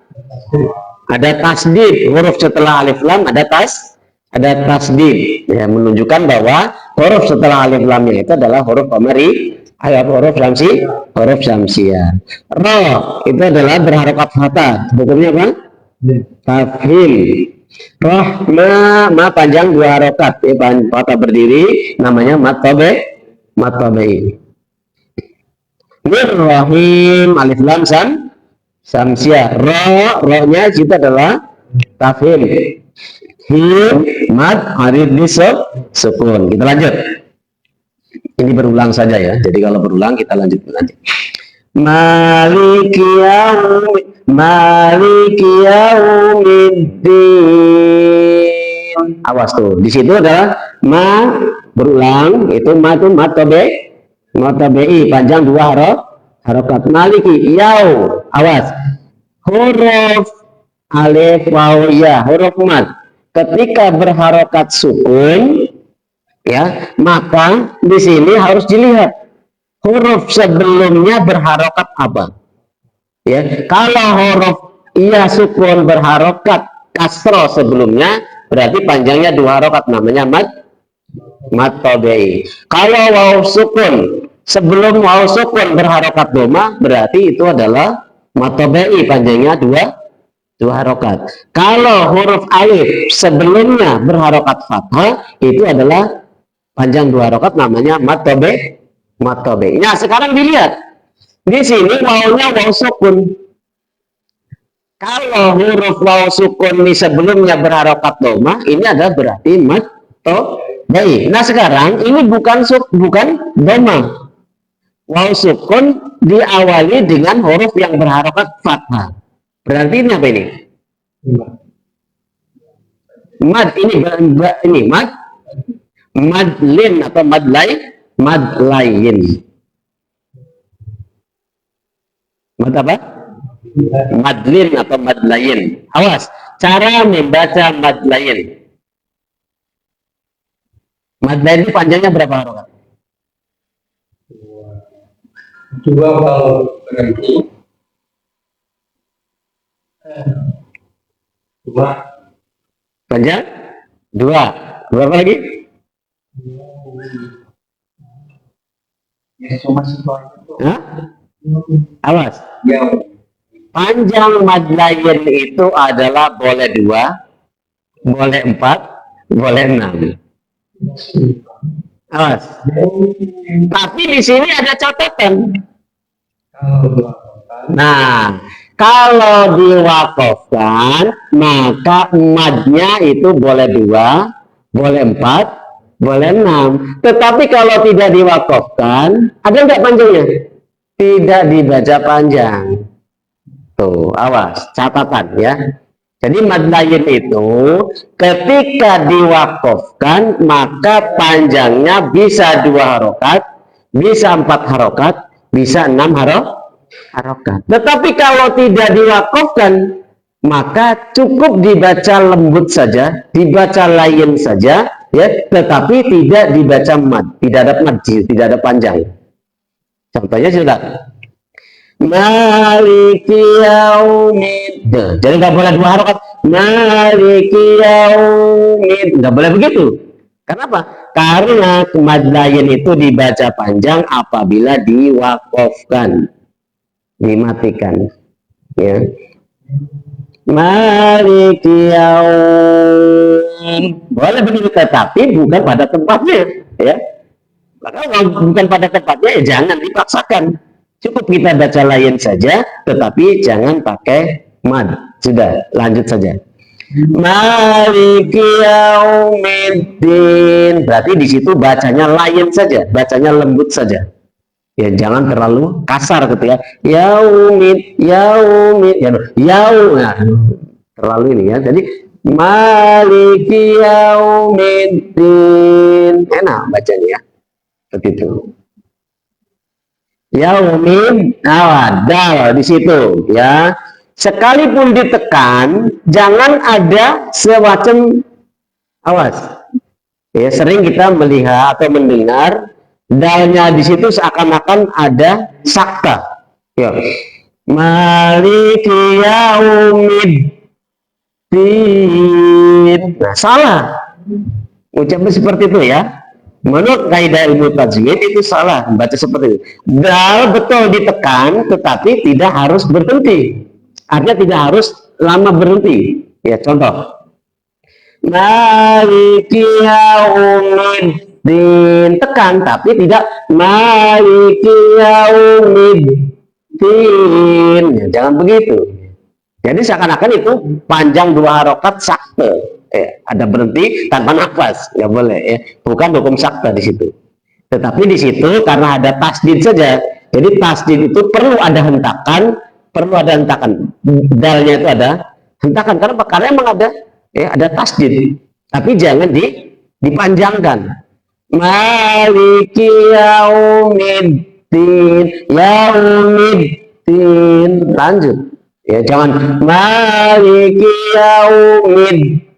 Ada tasdid. Huruf setelah alif lam ada tasdid. Ya, menunjukkan bahwa huruf setelah alif lamnya itu adalah huruf komari, huruf syamsiah. Ra itu adalah berharokat fathah. Hukumnya apa? Tafhim. Ma panjang 2 harokat, ya, fathah berdiri, namanya mat tabi'i. Rahim alif lam samsiah. Ra-nya itu adalah tafhim. Mad arid sukun. Kita lanjut. Ini berulang saja ya. Jadi kalau berulang kita lanjut nanti. Maliki yaumiddin. Awas tuh. Di situ adalah ma berulang, itu ma itu mat tabi'i panjang 2 harokat. Maliki yau. Awas. Huruf alif waw ya, huruf mat ketika berharokat sukun ya, maka di sini harus dilihat huruf sebelumnya berharokat apa. Ya, kalau huruf iya sukun berharokat kasroh sebelumnya, berarti panjangnya 2 harokat, namanya mad tabi'i. Kalau waw sukun sebelum waw sukun berharokat doma, berarti itu adalah mad tabi'i, panjangnya 2 harokat. Kalau huruf alif sebelumnya berharokat fathah, itu adalah panjang 2 harokat, namanya mad tabi'i. Nah, sekarang dilihat di sini wawnya waw sukun. Kalau huruf waw sukun ini sebelumnya berharokat doma, ini adalah berarti mad tabi'i. Nah, sekarang ini bukan doma. Waw sukun diawali dengan huruf yang berharokat fathah. Berarti ini apa ini? Mad. Ini madlin atau madlayin. Mad apa? Madlin atau madlayin. Awas, cara membaca madlayin. Madlayin itu panjangnya berapa harokat? 2 kalau berhenti. 2. Panjang? 2. Berapa lagi? Ya, cuma Hah? Awas. Ya. Panjang madlayin itu adalah boleh 2, boleh 4, boleh 6. Awas. Tapi di sini ada catatan. Nah, kalau diwakafkan, maka madnya itu boleh 2, boleh 4, boleh 6. Tetapi kalau tidak diwakafkan, ada nggak panjangnya? Tidak dibaca panjang. Tuh, awas, catatan ya. Jadi madlayin itu ketika diwakafkan, maka panjangnya bisa 2 harokat, bisa 4 harokat, bisa 6 harokat. Tetapi kalau tidak diwakafkan, maka cukup dibaca lembut saja, dibaca layin saja, ya, tetapi tidak dibaca mad, tidak ada mad, tidak ada panjang. Contohnya sudah. Maliki yaumid. Jadi nggak boleh 2 harokat. Maliki yaumid. Nggak boleh begitu. Kenapa? Karena madlayin itu dibaca panjang apabila diwakafkan, dimatikan. Ya. Maliki yaumid. Boleh begitu, tetapi bukan pada tempatnya. Ya. Maka bukan pada tempatnya, ya jangan dipaksakan. Cukup kita baca lain saja, tetapi jangan pakai mad. Sudah, lanjut saja. Maliki yaumiddin. Berarti di situ bacanya lain saja, bacanya lembut saja. Ya, jangan terlalu kasar gitu ya. Yaumid, nah, terlalu ini ya. Jadi Maliki yaumiddin. Enak bacanya ya. Begitu. Yaumin awadal di situ ya. Sekalipun ditekan, jangan ada semacam, awas. Ya, sering kita melihat atau mendengar dalnya di situ seakan-akan ada sakta. Ya. Maliki yaumiddin. Nah, salah. Ucapnya seperti itu ya. Menurut kaidah ilmu tajwid itu salah membaca seperti itu. Dal betul ditekan, tetapi tidak harus berhenti. Artinya tidak harus lama berhenti. Ya, contoh. Maliki yaumiddin, tekan tapi tidak maliki yaumiddin. Ya, jangan begitu. Jadi seakan-akan itu panjang 2 harokat sakte. Ada berhenti tanpa nafas, nggak boleh ya. Bukan hukum sakta di situ. Tetapi di situ karena ada tasdid saja. Jadi tasdid itu perlu ada hentakan, Dalnya itu ada hentakan. Karena emang ada tasdid. Tapi jangan dipanjangkan. Maliki yaumiddin. Lanjut. Ya, jangan maliki yaumiddin.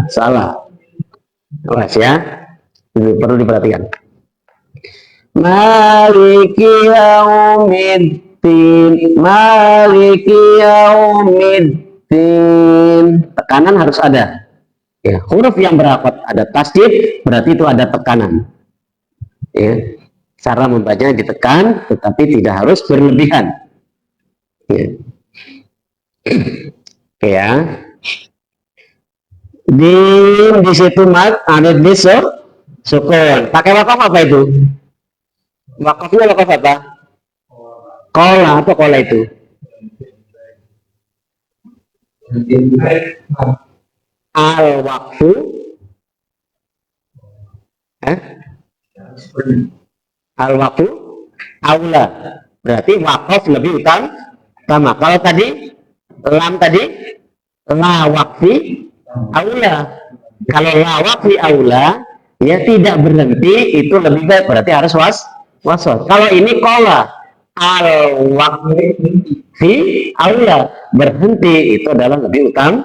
Salah. Awas ya, ini perlu diperhatikan. Maliki yaumiddin, maliki yaumiddin. Tekanan harus ada. Ya, huruf yang berharokat ada tasdid berarti itu ada tekanan. Ya, cara membacanya ditekan, tetapi tidak harus berlebihan. Ya. Oke ya. Di situ mat ada di sukun. Pakai wakaf apa itu? Wakafnya wakaf apa? Kola atau kola itu? Al wakfu. Al wakfu aula. Berarti wakaf lebih utama. Kalau tadi lam tadi la wakfi aula. Kalau la wakfi aula ya tidak berhenti itu lebih baik, berarti harus waswas. Kalau ini kola al wakfi aula berhenti itu adalah lebih utama.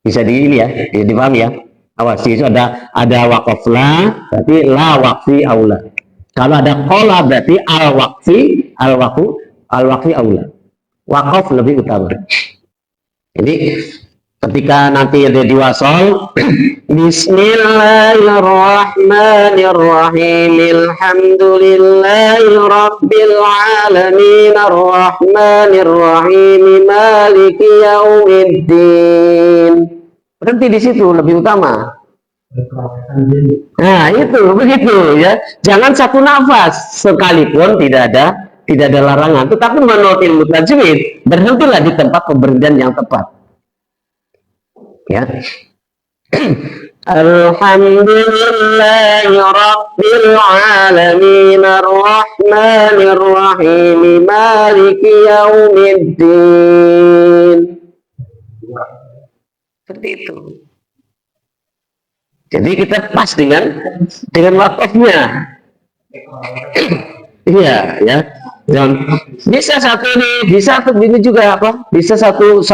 Bisa ini ya, dipahami ya. Awas, itu ada wakaf la, berarti la wakfi aula. Kalau ada kola berarti al wakfi aula. Wakaf lebih utama. Jadi ketika nanti ada di wasol, Bismillahirrahmanirrahim, Alhamdulillahirabbil alamin, Arrahmanirrahim, Maliki yaumiddin. Berhenti di situ lebih utama. Nah itu begitu ya. Jangan satu nafas sekalipun tidak ada larangan. Tetapi menurut ilmu tajwid berhentilah di tempat pemberhentian yang tepat. Ya. Alhamdulillahirabbil alamin, Arrahmanirrahim, Maliki yaumiddin. Seperti itu. Jadi kita pas dengan wakafnya. Iya, ya. Dan bisa satu ini, bisa ini juga apa? Bisa satu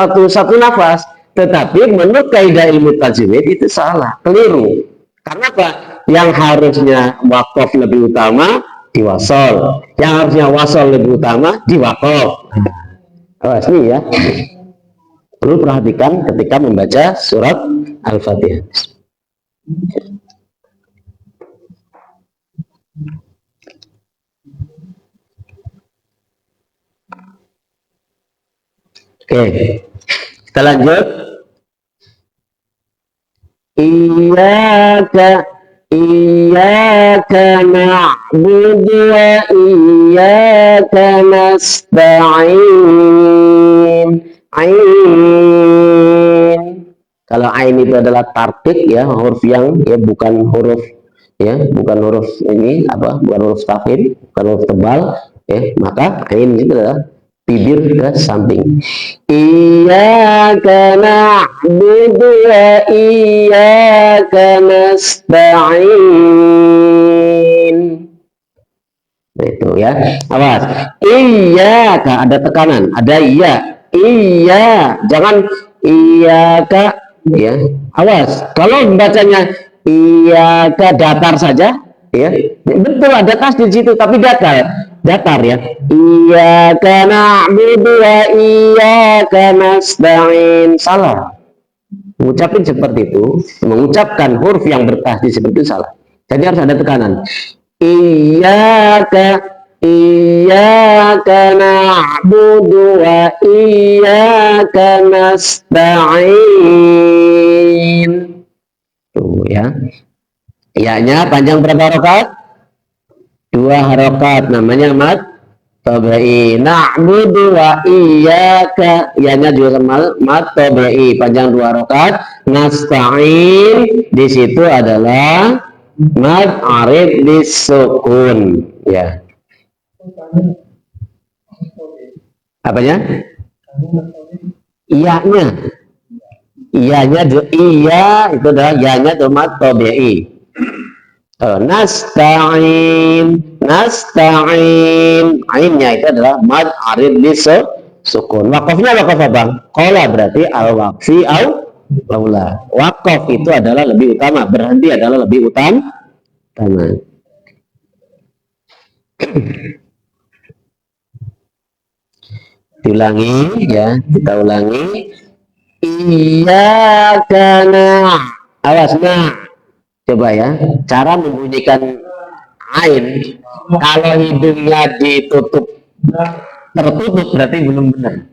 nafas. Tetapi menurut kaidah ilmu tajwid itu salah, keliru. Karena apa? Yang harusnya wakaf lebih utama di wasol, yang harusnya wasol lebih utama di wakaf. Awas nih ya. Perlu perhatikan ketika membaca surat Al-Fatihah. Oke, kita lanjut. Iyyaka na'budu wa iyyaka nasta'in. Ain. Kalau ain itu adalah tarqiq ya, huruf yang ya bukan huruf ini apa? Bukan huruf tafkhim, bukan huruf tebal ya, maka ain itu adalah bibir ke samping. Iyyaka na'budu wa iyyaka nasta'in. Itu ya. Awas. Iyyaka ada tekanan, ada iya. Iya, jangan iyyaka ya. Awas, kalau bacanya iyyaka datar saja ya. Betul ada tasdid di situ tapi datar ya. Iyyaka na'budu wa iyyaka nasta'in. Salah. Mengucapkan seperti itu, mengucapkan huruf yang bertasdid seperti itu salah. Jadi harus ada tekanan. Iyyaka na'budu wa iyyaka nasta'in. Tuh ya. Iya-nya panjang berapa harokat? 2 harokat, namanya mad tabi'i. Na'budu wa iyyaka, iya-nya juga sama mad tabi'i, panjang 2 harokat. Nasta'in di situ adalah mad arid disukun ya. Apanya? Iyanya iya itu adalah iyanya domat tabi'i. Nasta'in ainnya itu adalah mad arid disukun. Wakafnya wakaf apa? Qala berarti al waqfi Laula. Wakaf itu adalah lebih utama, berhenti adalah lebih utama. Diulangi ya, kita ulangi. Iya karena awas nah, coba ya, cara membunyikan ain kalau hidungnya ditutup tertutup berarti belum benar.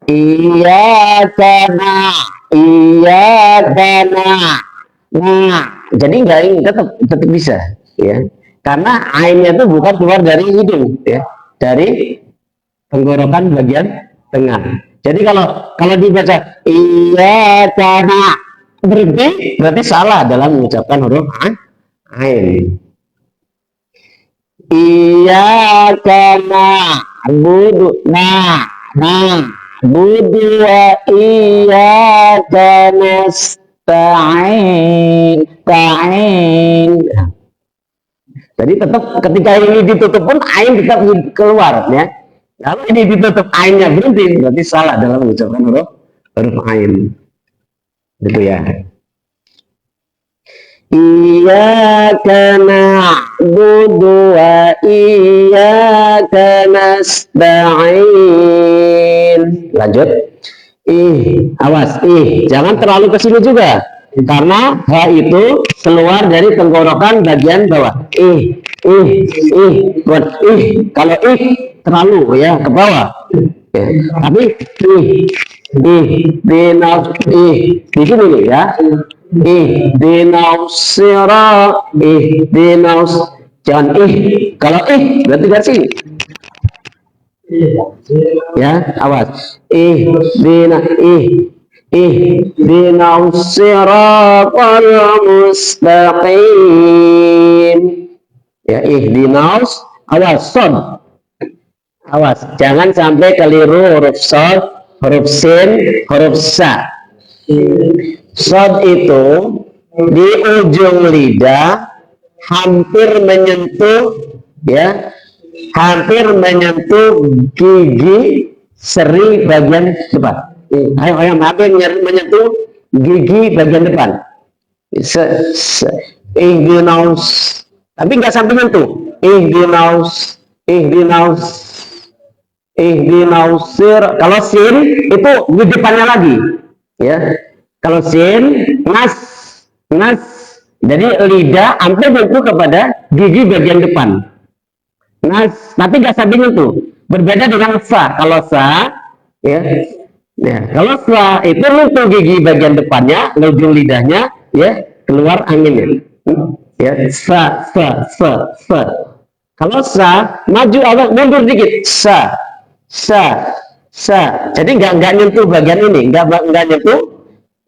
Iya karena nah, jadi enggak ini tetap bisa ya, karena ainnya itu bukan keluar dari hidung ya, dari tenggorokan bagian tengah. Jadi kalau dibaca iya karena berhenti berarti salah dalam mengucapkan huruf ain. Iya karena budu budu wa iya karena ta'in. Jadi tetap ketika ini ditutup pun ain tetap keluar ya. Kalau ini ditutup ainnya berhenti berarti salah dalam mengucapkan huruf ain. Gitu ya. Iyyaka na'budu wa iyyaka nasta'in. Lanjut. Awas, jangan terlalu ke sini juga. Karena H itu keluar dari tenggorokan bagian bawah. Kalau terlalu ya ke bawah. Ya. Tapi di sini nih ya. Jangan kalau berarti dari sini. Ya, awas. Ihdinas siratal mustaqim. Ya, ihdinas, awas, son. Awas, jangan sampai keliru huruf sod, huruf sin, huruf sa. Sod itu di ujung lidah hampir menyentuh ya, hampir menyentuh gigi seri bagian depan. Ayo hampir menyentuh gigi bagian depan. Tapi nggak sampai menyentuh. Ihdinas. Kalau sin itu di depannya lagi. Ya, kalau sin nas. Jadi lidah hampir menyentuh kepada gigi bagian depan. Nas, tapi nggak sampai menyentuh. Berbeda dengan sa. Kalau sa, ya. Ya, kalau sa itu menyentuh gigi bagian depannya, ujung lidahnya, ya keluar anginnya. Ya, sa. Kalau sa maju agak mundur dikit, sa. Jadi nggak nyentuh bagian ini, nggak nyentuh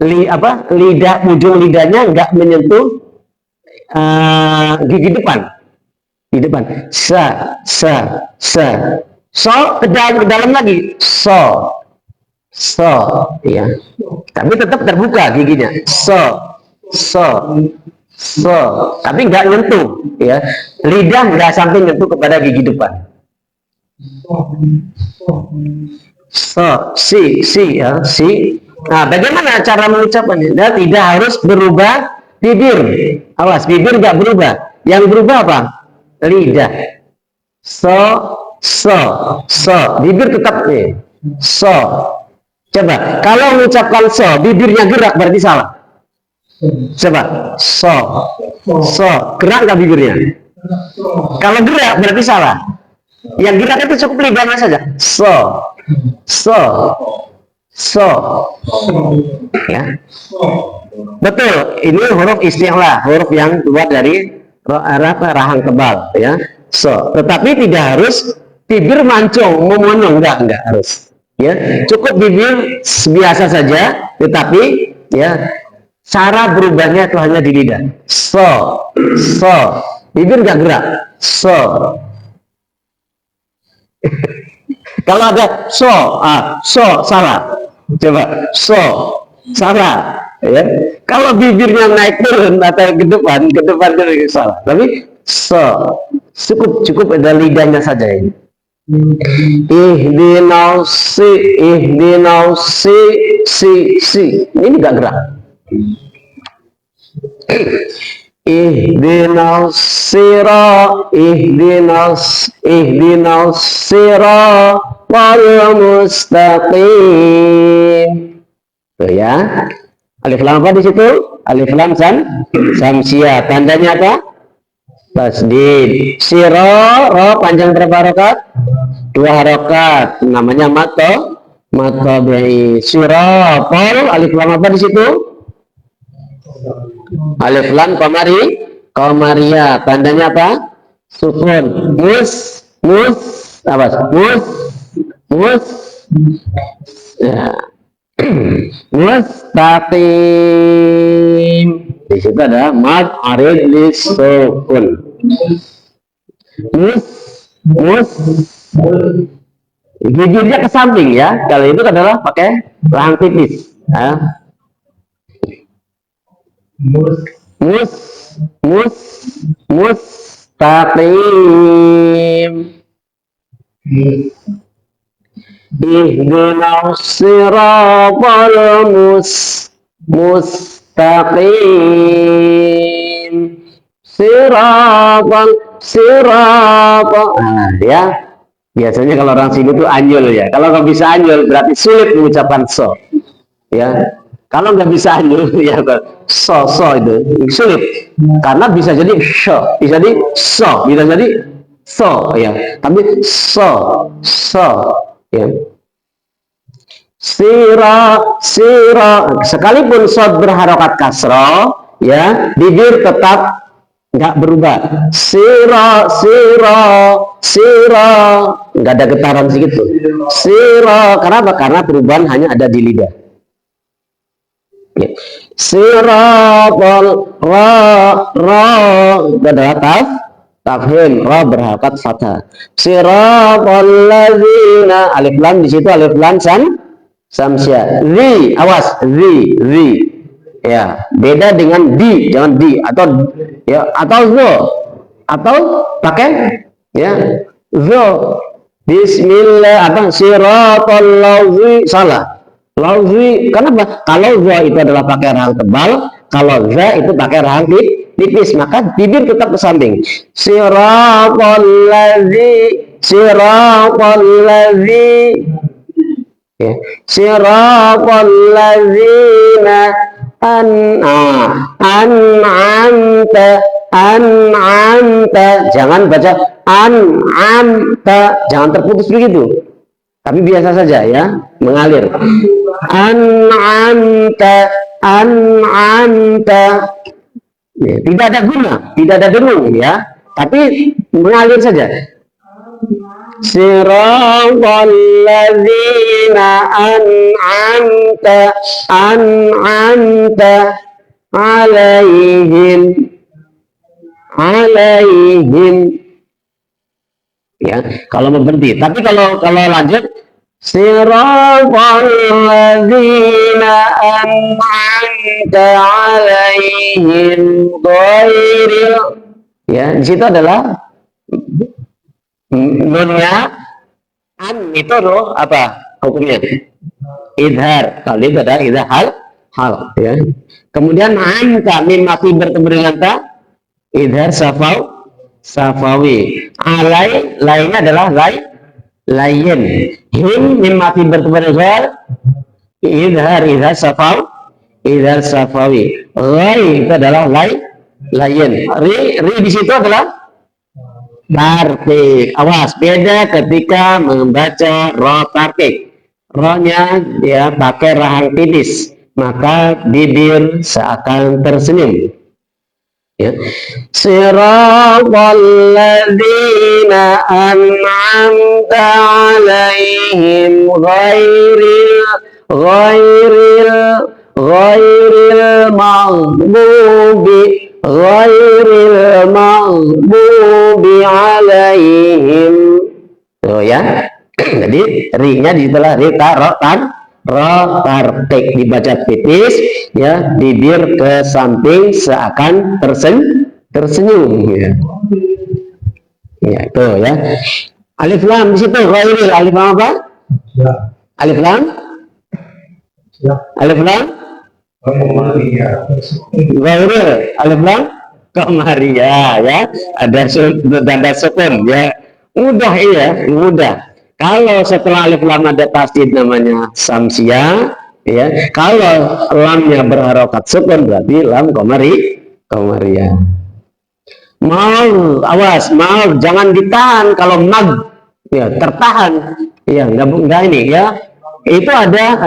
lidah, ujung lidahnya nggak menyentuh gigi depan. Di depan. Sa. So ke dalam lagi. So. Ya. Tapi tetap terbuka giginya. So. Tapi nggak nyentuh ya. Lidah nggak sampai nyentuh kepada gigi depan. Si ya, si. Nah, bagaimana cara mengucapkannya? Nah, tidak harus berubah bibir. Awas, bibir nggak berubah. Yang berubah apa? Lidah. So. Bibir tetap nih. So. Coba, kalau mengucapkan so, bibirnya gerak berarti salah. Coba, so. Gerak nggak bibirnya? Kalau gerak berarti salah. Yang gerak itu cukup lidahnya saja. So. Ya. Betul, ini huruf isti'la, huruf yang keluar dari rahang tebal ya. So, tetapi tidak harus bibir mancung, memonong, enggak harus. Ya, cukup bibir biasa saja, tetapi ya cara berubahnya itu hanya di lidah. So. Bibir enggak gerak. So. Kalau ada so salah. Coba so salah. Ya. Kalau bibirnya naik turun atau ke depan itu salah. Tapi so cukup ada lidahnya saja ini. si ini nggak gerak. Ihdinas siratal mustaqim. Tuh ya. Alif lam apa di situ? Alif lam samsiah. Tandanya apa? Tasdid. Siro, ro panjang berapa harokat? 2 harokat. Namanya matobi. Sirotol, alif lam apa di situ? Alif lam komaria. Tandanya apa? Sukun. Ya. Mustaqim. Di situ ada mad arid lisukun. Gigirnya ke samping ya. Kalau itu adalah pakai rahang tipis. Ya. Mustaqim. Ihdinas siratal mustaqim. Siratal. Ya. Biasanya kalau orang sini itu anyul ya. Kalau nggak bisa anyul berarti sulit mengucapkan so. Ya. Kalau nggak bisa anyul ya so itu sulit. Karena bisa jadi sho, bisa jadi so, bisa jadi so ya. Tapi so ya. Sira sekalipun sod berharokat kasro ya, bibir tetap nggak berubah. Sira nggak ada getaran segitu. Sira kenapa? Karena perubahan hanya ada di lidah ya. Siratal ra adalah tafhim, ra berharokat fathah. Siratal ladzina, alif lam di situ alif lam samsiah. Awas ya, beda dengan di, jangan di atau ya atau zo atau pakai ya zo. Bismillah apa siratal ladzina, salah. Lauzi, kenapa? Kalau za itu adalah pakai rahang tebal, kalau za itu pakai rahang tipis, maka bibir tetap ke samping. Siratal ladzi ya. Siratal ladzina an'amta, jangan baca an'amta, jangan terputus begitu. Tapi biasa saja ya, mengalir. An'amta. Ya, tidak ada guna, tidak ada dengung ya, tapi mengalir saja. Siratal ladzina an'amta alaihim ya, kalau mau berhenti. Tapi kalau lanjut siratal ladzina an'amta alaihim ghairil, ya di situ adalah nunnya an itu loh apa hukumnya? Idhar. Kalau itu ada idhar hal ya. Kemudian anta mim masih bertemu dengan ta, idhar safawi. Lainnya adalah lain. Him mim masih bertemu dengan idhar safawi. Lai itu adalah lain. Ri di situ adalah tarkik. Awas, beda ketika membaca ro tarkik. Ro-nya ya pakai rahang tipis, maka bibir seakan tersenyum. Ya. Siratal ladzina an'amta alaihim ghairil maghdubi alaihim. Tuh ya. Jadi ri-nya di setelah ri ro tartik dibaca tipis ya, bibir ke samping seakan tersenyum ya. Ya itu ya. Alif lam di situ ghairil, alif lam apa? Ya. Alif lam? Ya. Alif lam? Iya. Ghairil, alif lam? Komaria ya. Ada tanda sukun ya. Mudah iya, mudah. Kalau setelah alif lam ada tasdid namanya samsia ya. Kalau lamnya berharokat sukun berarti lam komaria. Mau, awas, mau, jangan ditahan kalau mag, ya tertahan, ya nggak ini ya. Itu ada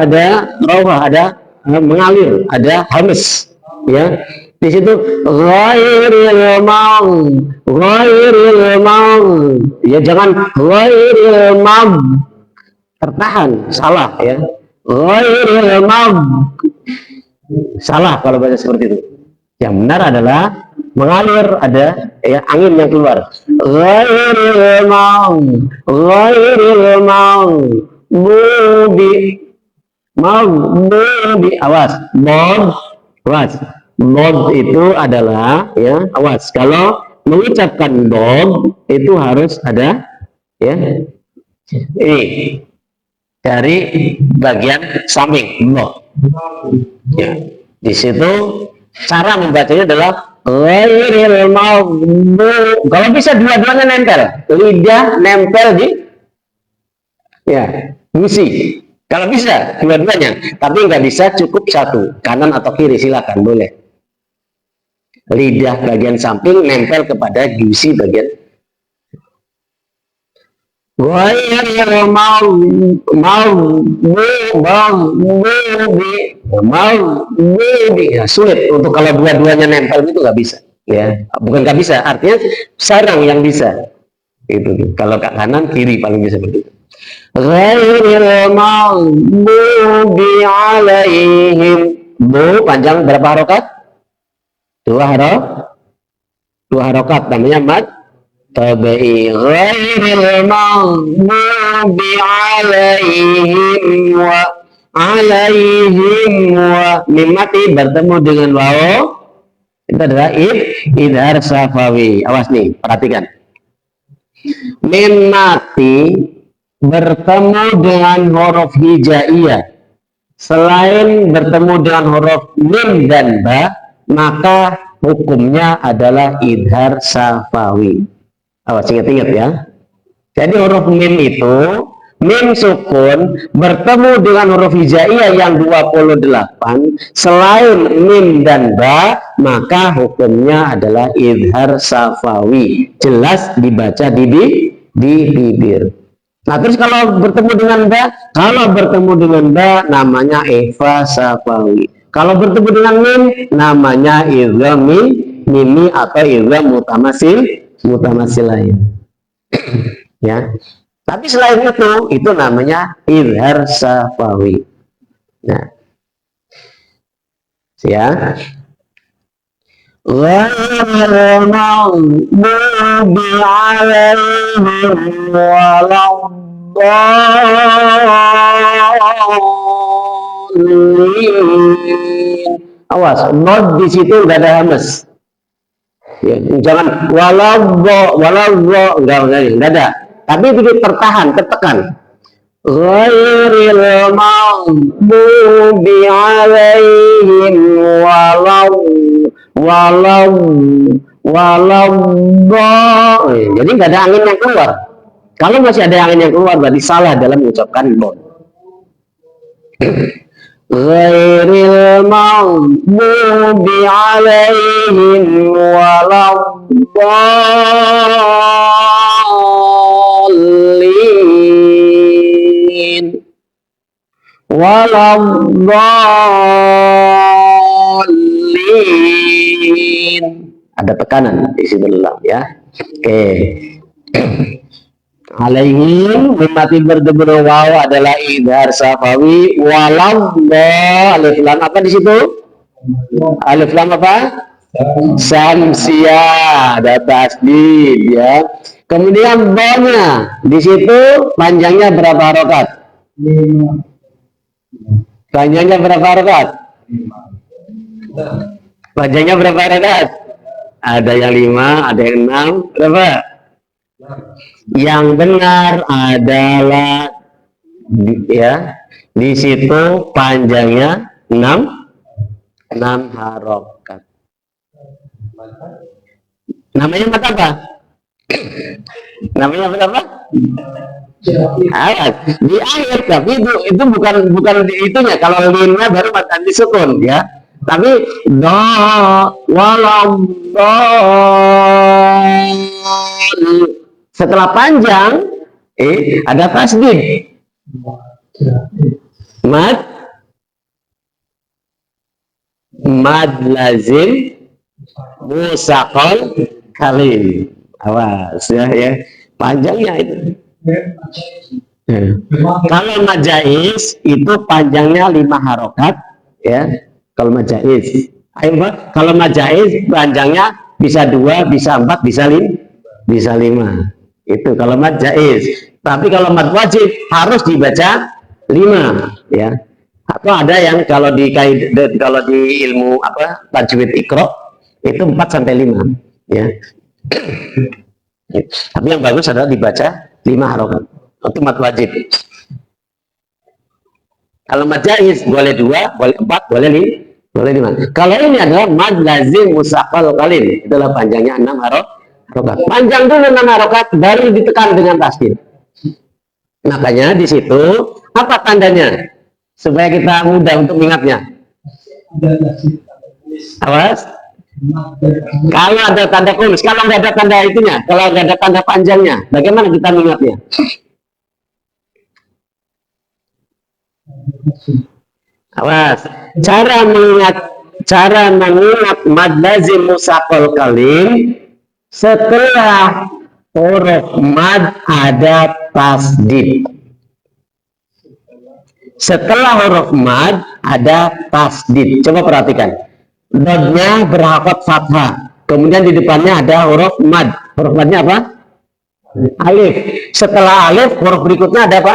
rawah, ada mengalir, ada hamis, ya. Di situ ghairil maun, ya jangan ghairil mag, tertahan, salah ya. Ghairil mag, salah kalau baca seperti itu. Yang benar adalah mengalir, ada ya angin yang keluar. Ghairil maghdubi, awas, awas. Bod itu adalah ya, awas. Kalau mengucapkan bod itu harus ada ya ini dari bagian samping bod. Ya, di situ cara membacanya adalah ghairil maghdubi. Kalau bisa dua-duanya nempel, lidah nempel di ya gusi. Kalau bisa dua-duanya, tapi nggak bisa cukup satu, kanan atau kiri silakan boleh. Lidah bagian samping nempel kepada gusi bagian. Ghairil maghdubi, ya, sulit untuk kalau dua-duanya nempel itu nggak bisa ya, bukan nggak bisa, artinya sarang yang bisa itu. Kalau ke kanan kiri paling bisa begitu. Ghairil maghdubi alaihim, bu panjang berapa harokat? Dua harokat namanya mad tabi'i. Ghairil maghdubi alaihim wa mim mati bertemu dengan waw itu adalah idhar safawi. Awas nih, perhatikan. Mim mati bertemu dengan huruf hijaiyah selain bertemu dengan huruf mim dan ba, maka hukumnya adalah idhar safawi. Awas, ingat-ingat ya. Jadi huruf mim itu, mim sukun bertemu dengan huruf hijaiyah yang 28 selain mim dan ba, maka hukumnya adalah idhar safawi, jelas dibaca di bibir. Nah terus kalau bertemu dengan ba, namanya ikhfa safawi. Kalau bertemu dengan mim namanya idgham mimi atau idgham mutamasil lain. Ya. Tapi selain itu namanya idhar safawi. Nah. Ya. Ghairil maghdubi alaihim waladdallin. Awas, not di situ nggak ada hamas. Ya, jangan waladdo, enggak ada. Tapi itu tertahan, tertekan. Ghairil maghdubi alaihim jadi nggak ada angin yang keluar. Kalau masih ada angin yang keluar berarti salah dalam mengucapkan don. Ghairil maghdubi alaihim waladdallin. Ada tekanan di situ ya. Oke. Alaihim mimati bertemu waw adalah idhar safawi. Waladda, alif lam apa di situ? Alif lam apa? Samsia, ada tasdid ya. Kemudian ba-nya di situ panjangnya berapa harokat? Panjangnya berapa harokat? Panjangnya berapa harokat? Ada yang 5, ada yang 6, berapa? Yang benar adalah di situ panjangnya 6 harokat. Namanya mad apa? Namanya mad apa? Di akhir, tapi itu bukan di itunya. Kalau linnya baru mad disukun ya. Tapi do walau do setelah panjang ada tasdid. Mad lazim musaqal kalim. Awas ya, panjangnya itu. Kalau mad jaiz itu panjangnya 5 harokat ya. Kalau mad jaiz, kalau mad jaiz panjangnya bisa 2, bisa 4, bisa 5. Itu kalau mad jaiz. Tapi kalau mad wajib harus dibaca 5 ya. Atau ada yang kalau di ilmu tajwid iqra itu 4 sampai 5 ya. Tapi yang bagus adalah dibaca 5 harokat. Itu mad wajib. Kalau mad jaiz boleh 2, boleh 4, boleh 5. Kalau ini adalah mad lazim musaqal qalil, itulah panjangnya 6 harokat. Panjang dulu 6 harokat baru ditekan dengan tasdid. Makanya di situ apa tandanya supaya kita mudah untuk mengingatnya? Awas. Kalau ada tanda kumis, kalau nggak ada tanda itunya, kalau nggak ada tanda panjangnya, bagaimana kita mengingatnya? Awas. Cara mengingat mad lazim musaqal kalim setelah huruf mad ada tasdid. Setelah huruf mad ada tasdid. Coba perhatikan. Dodnya berharokat fathah. Kemudian di depannya ada huruf mad. Huruf madnya apa? Alif. Setelah alif, huruf berikutnya ada apa?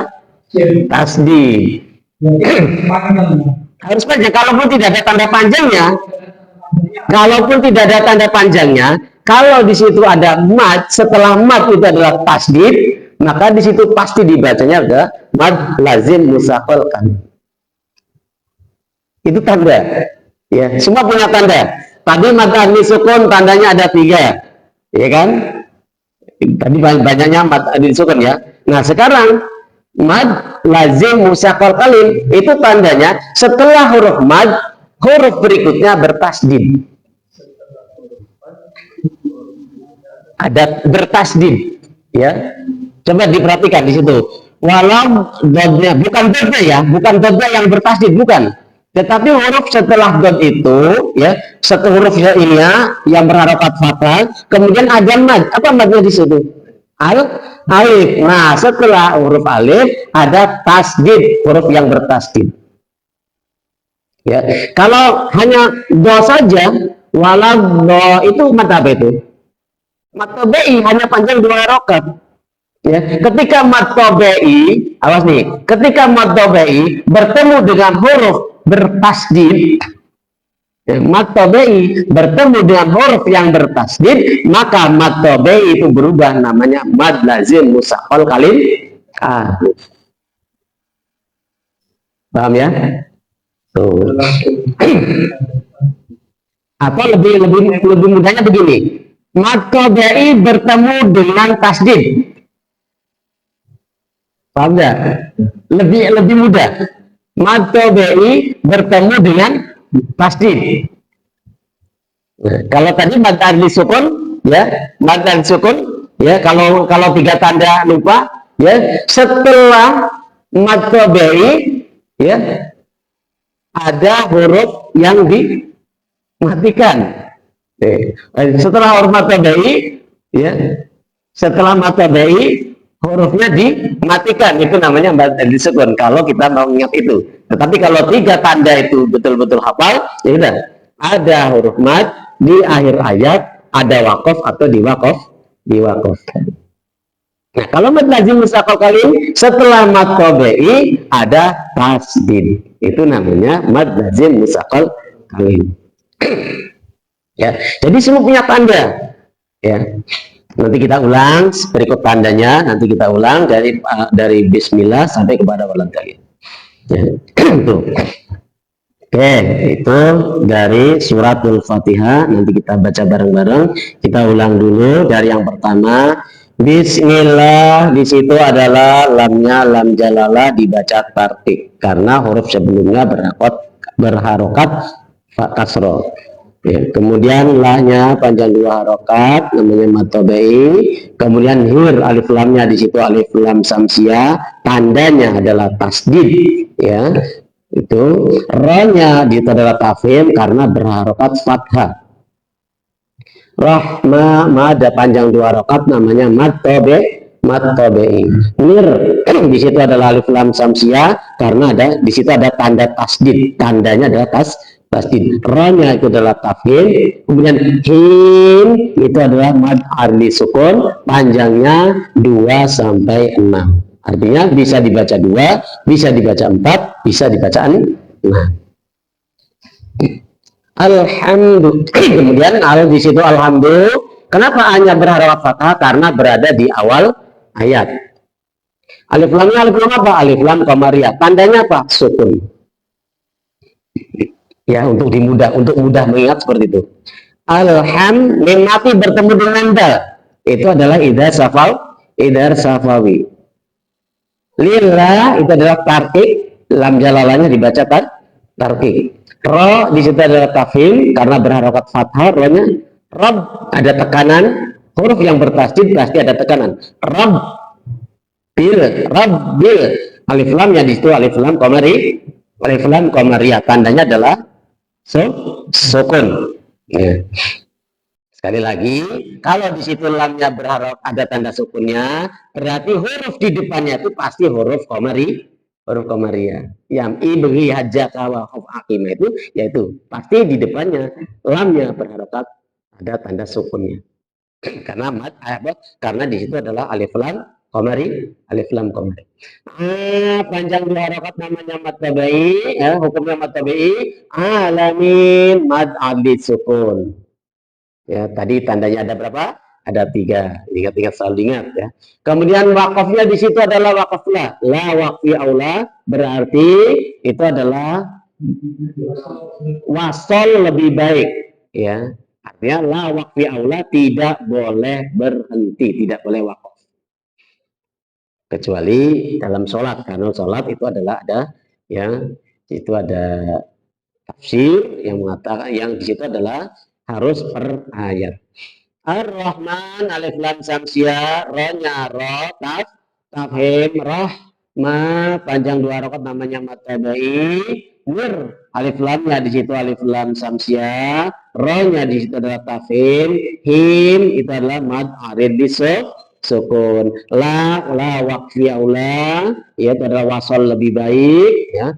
Tasdid. Harus panjang. Kalaupun tidak ada tanda panjangnya, kalau di situ ada mad, setelah mad itu adalah tasdid, maka di situ pasti dibacanya ada mad lazim musaqal kalim. Itu tanda. Ya, semua punya tanda. Tadi mad sukun tandanya ada 3, ya kan? Tadi banyaknya mad sukun ya. Nah sekarang mad lazim musaqal kalim itu tandanya setelah huruf mad, huruf berikutnya bertasdid. Ada bertasdid, ya. Coba diperhatikan di situ. Walau dodnya bukan dodnya yang bertasdid, bukan. Tetapi huruf setelah dod itu, ya, satu huruf ini yang berharokat fathah, kemudian ada mad. Apa madnya di situ? Alif. Nah, setelah huruf alif ada tasdid, huruf yang bertasdid. Ya, kalau hanya do saja, walau do itu mad apa itu? Mad tabi'i hanya panjang 2 harokat. Ya, ketika mad tabi'i, awas nih, ketika mad tabi'i bertemu dengan huruf bertasdid, ya, mad tabi'i bertemu dengan huruf yang bertasdid, maka mad tabi'i itu berubah namanya mad lazim musaqal kalim. Paham ya? Tuh. Atau lebih mudahnya begini. Mad tabi'i bertemu dengan tasdid. Paham ya? Lebih mudah. Mad tabi'i bertemu dengan tasdid. Nah, kalau tadi mad sukun, ya, mad sukun, ya, kalau 3 tanda lupa, ya, setelah mad tabi'i, ya, ada huruf yang dimatikan. Setelah huruf mad tabi'i, ya, setelah mad tabi'i hurufnya dimatikan, itu namanya mad sukun kalau kita mau ingat itu. Tetapi kalau 3 tanda itu betul-betul hafal, ya udah, ada huruf mad di akhir ayat, ada waqaf atau diwaqaf. Nah, kalau mad lazim musaqal kalim setelah mad tabi'i ada tasdid. Itu namanya mad lazim musaqal kalim. Ya, jadi semua punya tanda. Ya. Nanti kita ulang berikut tandanya. Nanti kita ulang dari Bismillah sampai kepada waladhalin. Ya. Tuh. Oke, itu dari suratul Fatihah. Nanti kita baca bareng-bareng. Kita ulang dulu dari yang pertama. Bismillah, di situ adalah lamnya lam jalalah dibaca tartik karena huruf sebelumnya berharokat kasroh. Ya, kemudian lahnya panjang 2 harokat namanya matobai. Kemudian hir alif lamnya di situ alif lam samsia, tandanya adalah tasdid. Ya, itu ra-nya di situ adalah tafhim karena berharokat fathah. Rahma ada panjang 2 harokat namanya matobai. Nir di situ adalah alif lam samsia karena di situ ada tanda tasdid, tandanya adalah tasdid. Ra-nya itu adalah tafhim. Kemudian him itu adalah mad arli sukun, panjangnya 2 sampai 6. Artinya bisa dibaca 2, bisa dibaca 4, bisa dibaca 6. Alhamdulillah. Kemudian di situ alhamdulillah. Kenapa hanya berharokat fathah? Karena berada di awal ayat. Alif lamnya alif lam apa? Alif lam qamariyah. Tandanya apa? Sukun. Ya, untuk mudah mengingat seperti itu. Alham mati bertemu dengan dal. Itu adalah idhar safawi. Lillah itu adalah tarkik, lam jalalanya dibaca tarkik. Ro di situ adalah tafhim karena berharokat fathah, ro-nya. Rob ada tekanan, huruf yang bertasdid pasti ada tekanan. Rob bil, alif lamnya di situ alif lam qamariyah, tandanya adalah sukun. Ya. Sekali lagi, kalau di situ lamnya berharap ada tanda sukunnya, berarti huruf di depannya itu pasti huruf qamariyah. Yang ibghi hajjaka wa khuf aqimah itu yaitu pasti di depannya lamnya berharokat ada tanda sukunnya. Karena di situ adalah alif lam qamari. Panjang 2 harokat namanya mad tabai, hukumnya mad tabai, alamin mad adli sukun. Ya, tadi tandanya ada berapa? Ada 3. Ingat selalu ingat ya. Kemudian wakafnya di situ adalah wakaf la waqfi aula, berarti itu adalah wasol lebih baik ya. Artinya la waqfi aula tidak boleh berhenti, tidak boleh wakaf. Kecuali dalam sholat, karena sholat itu adalah ada tafsir yang mengatakan yang di situ adalah harus per ayat. Ar-Rahman alif lam samsia, ro-nya ro, tafhim, rahma panjang 2 harokat namanya matabai. Nir alif lamnya di situ alif lam samsia, ro-nya di situ adalah tafhim, him itu adalah mad arid sukun. La waqfi aula, itu adalah wasol lebih baik ya.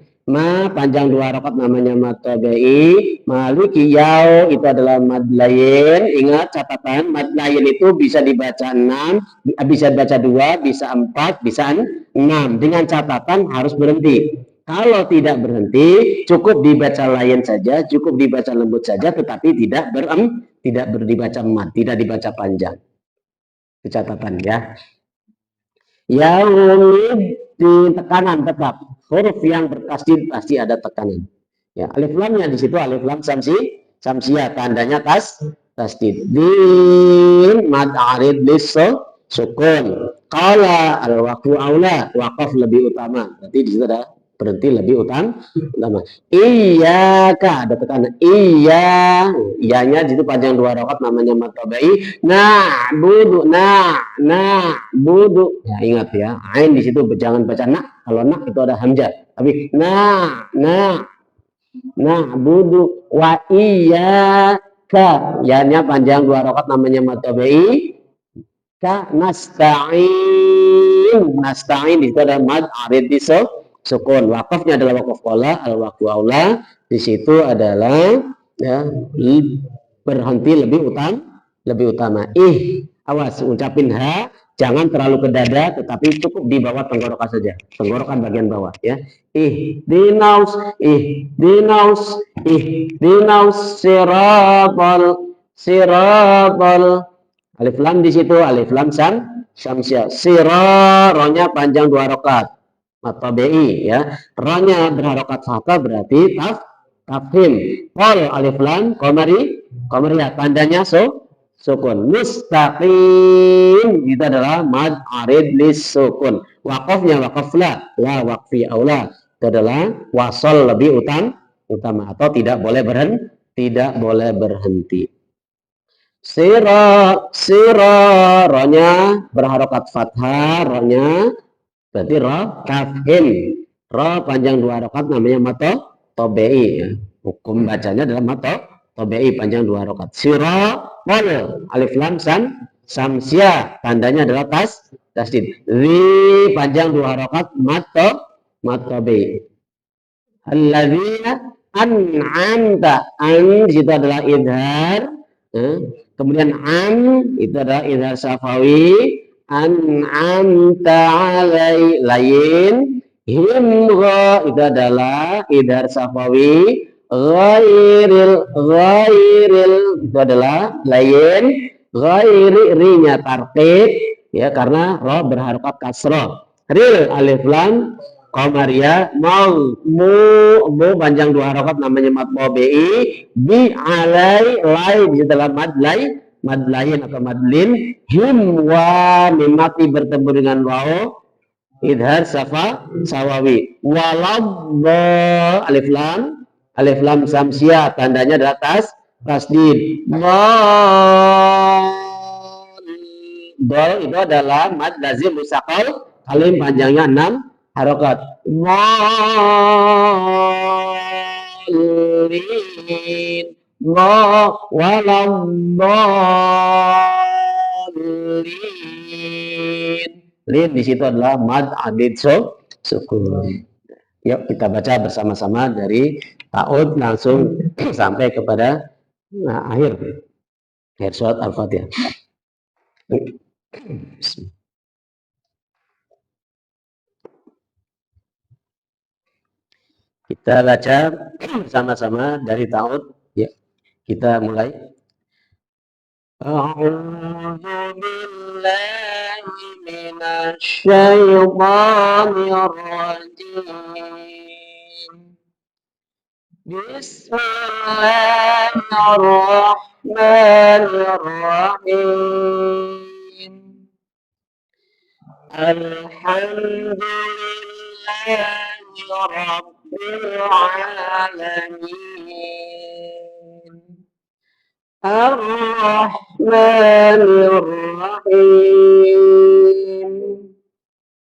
Panjang 2 harokat namanya mad tabai. Maliki yau itu adalah mad lain. Ingat catatan, mad lain itu bisa dibaca 6, bisa dibaca 2, bisa 4, bisa 6. Dengan catatan harus berhenti. Kalau tidak berhenti, cukup dibaca lain saja, cukup dibaca lembut saja, tetapi tidak dibaca mad, tidak dibaca panjang. Itu catatan ya. Yaumid di tekanan tetap, huruf yang bertasdid pasti ada tekanan. Ya, alif lamnya di situ alif lam samsia, tandanya tasdid. Din mad arid sukun. Qala al waqfu aula, waqaf lebih utama. Berarti di situ ada berhenti lebih utama. Iyyaka ada tekanan. Iyanya di situ panjang 2 harokat namanya mad tabai. Budu. Ya, ingat ya, ain di situ jangan baca nak. Kalau nak itu ada hamzah. Tapi budu wa iyyaka. Ya-nya panjang 2 harokat namanya mad tabai. Nasta'in di situ ada mad arid sukun. Wakafnya adalah wakaf qala, al waqfu aula. Di situ adalah ya, berhenti lebih utama. Awas ucapin ha, jangan terlalu ke dada, tetapi cukup di bawah tenggorokan saja, tenggorokan bagian bawah ya. Ihdinaus siratal Alif lam di situ alif lam syamsiah. Sira ronya panjang 2 rakaat. Atau BI ya. Ronya berharokat fathah berarti tafhim. Qol alif lam qamariyah tandanya sukun. Mustaqim itu adalah mad arid lis sukun. Waqafnya waqaf la waqfi aula. Itu adalah wasol lebih utama atau tidak boleh berhenti. Sira ronya berharokat fathah, ronya berarti ro kafhim. Ro panjang 2 rakaat namanya mato tobi ya. Hukum bacanya adalah mato tobi panjang 2 rakaat. Sira qol alif lam samsia tandanya adalah tasdid. Ri panjang 2 rakaat mato bi. Alladzina an'amta an itu adalah idhar. Kemudian an itu adalah idhar safawi. An'amta alai lain. Himra itu adalah idhar safawi. Ghairil itu adalah lain. Ghairi rinya tartib ya karena ro berharokat kasroh. Ril alif lam qamariyah mu panjang 2 rakaat namanya mad bi alai lai di dalam mad lain atau mad lin. Him wa mimati bertemu dengan waw idhar sawawi. Walabba alif lam samsiah tandanya adalah tasdid. Dol itu adalah mad lazim musaqal kalim panjangnya 6 harokat. Walin lin di situ adalah mad adid sukun. Yuk kita baca bersama-sama dari ta'ud langsung sampai kepada akhir surat Al-Fatihah. Kita baca bersama-sama dari ta'ud ya. Kita mulai. A'udzu billahi minasy syaithanir rajim. Bismillahirrahmanirrahim. Alhamdulillahi rabbil alamin. Ar-Rahmanir-Rahim.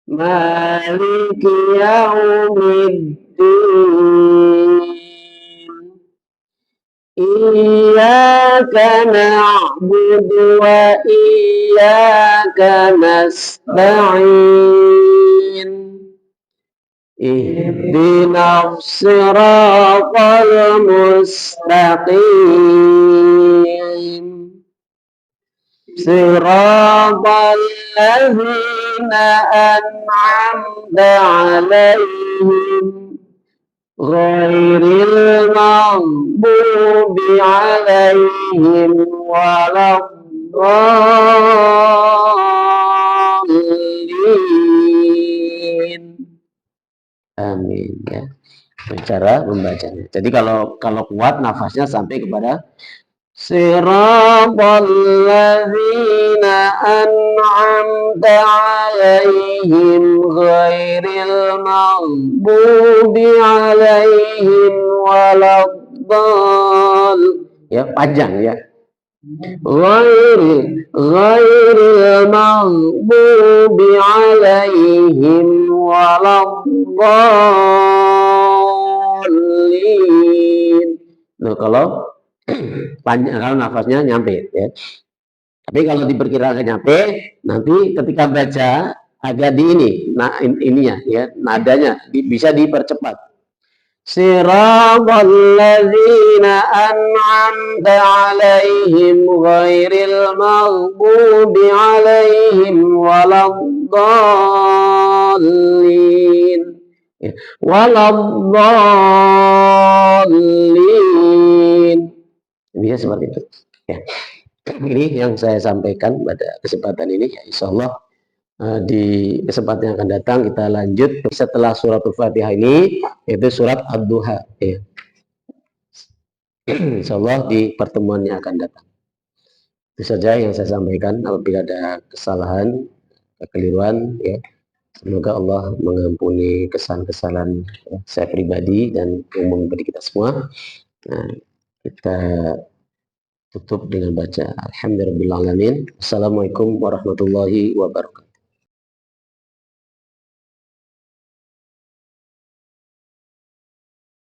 Maliki yaumiddin. Iyyaka na'budu wa iyyaka nasta'in. Ihdinas siratal mustaqim. Siratal ladzina an'amta 'alaihim ghairil maghdubi 'alaihim waladdallin. Amin ya. Cara membacanya. Jadi kalau kuat nafasnya sampai kepada siratal ladzina an'amta 'alaihim ghairil maghdubi 'alaihim waladdall. Ya panjang ya. Ghairil maghdubi 'alaihim waladdallin. Nah, kalau panjang, kalau nafasnya nyampe ya. Tapi kalau diperkirakan nyampe, nanti ketika baca agak di ini, nah ininya ya, nadanya bisa dipercepat. Siratal ladzina an'amta 'alaihim ghairil maghdubi 'alaihim waladdallin. Waladdallin. Bisa seperti itu. Ya. Ini yang saya sampaikan pada kesempatan ini, ya insya Allah di kesempatan yang akan datang kita lanjut setelah surat Al-Fatihah ini, yaitu surat Ad-Duha ya. Insya Allah di pertemuan yang akan datang. Itu saja yang saya sampaikan. Apabila ada kesalahan, kekeliruan ya, semoga Allah mengampuni kesalahan-kesalahan saya pribadi dan umum bagi kita semua. Nah, kita tutup dengan baca Alhamdulillahirabbil alamin. Assalamualaikum warahmatullahi wabarakatuh.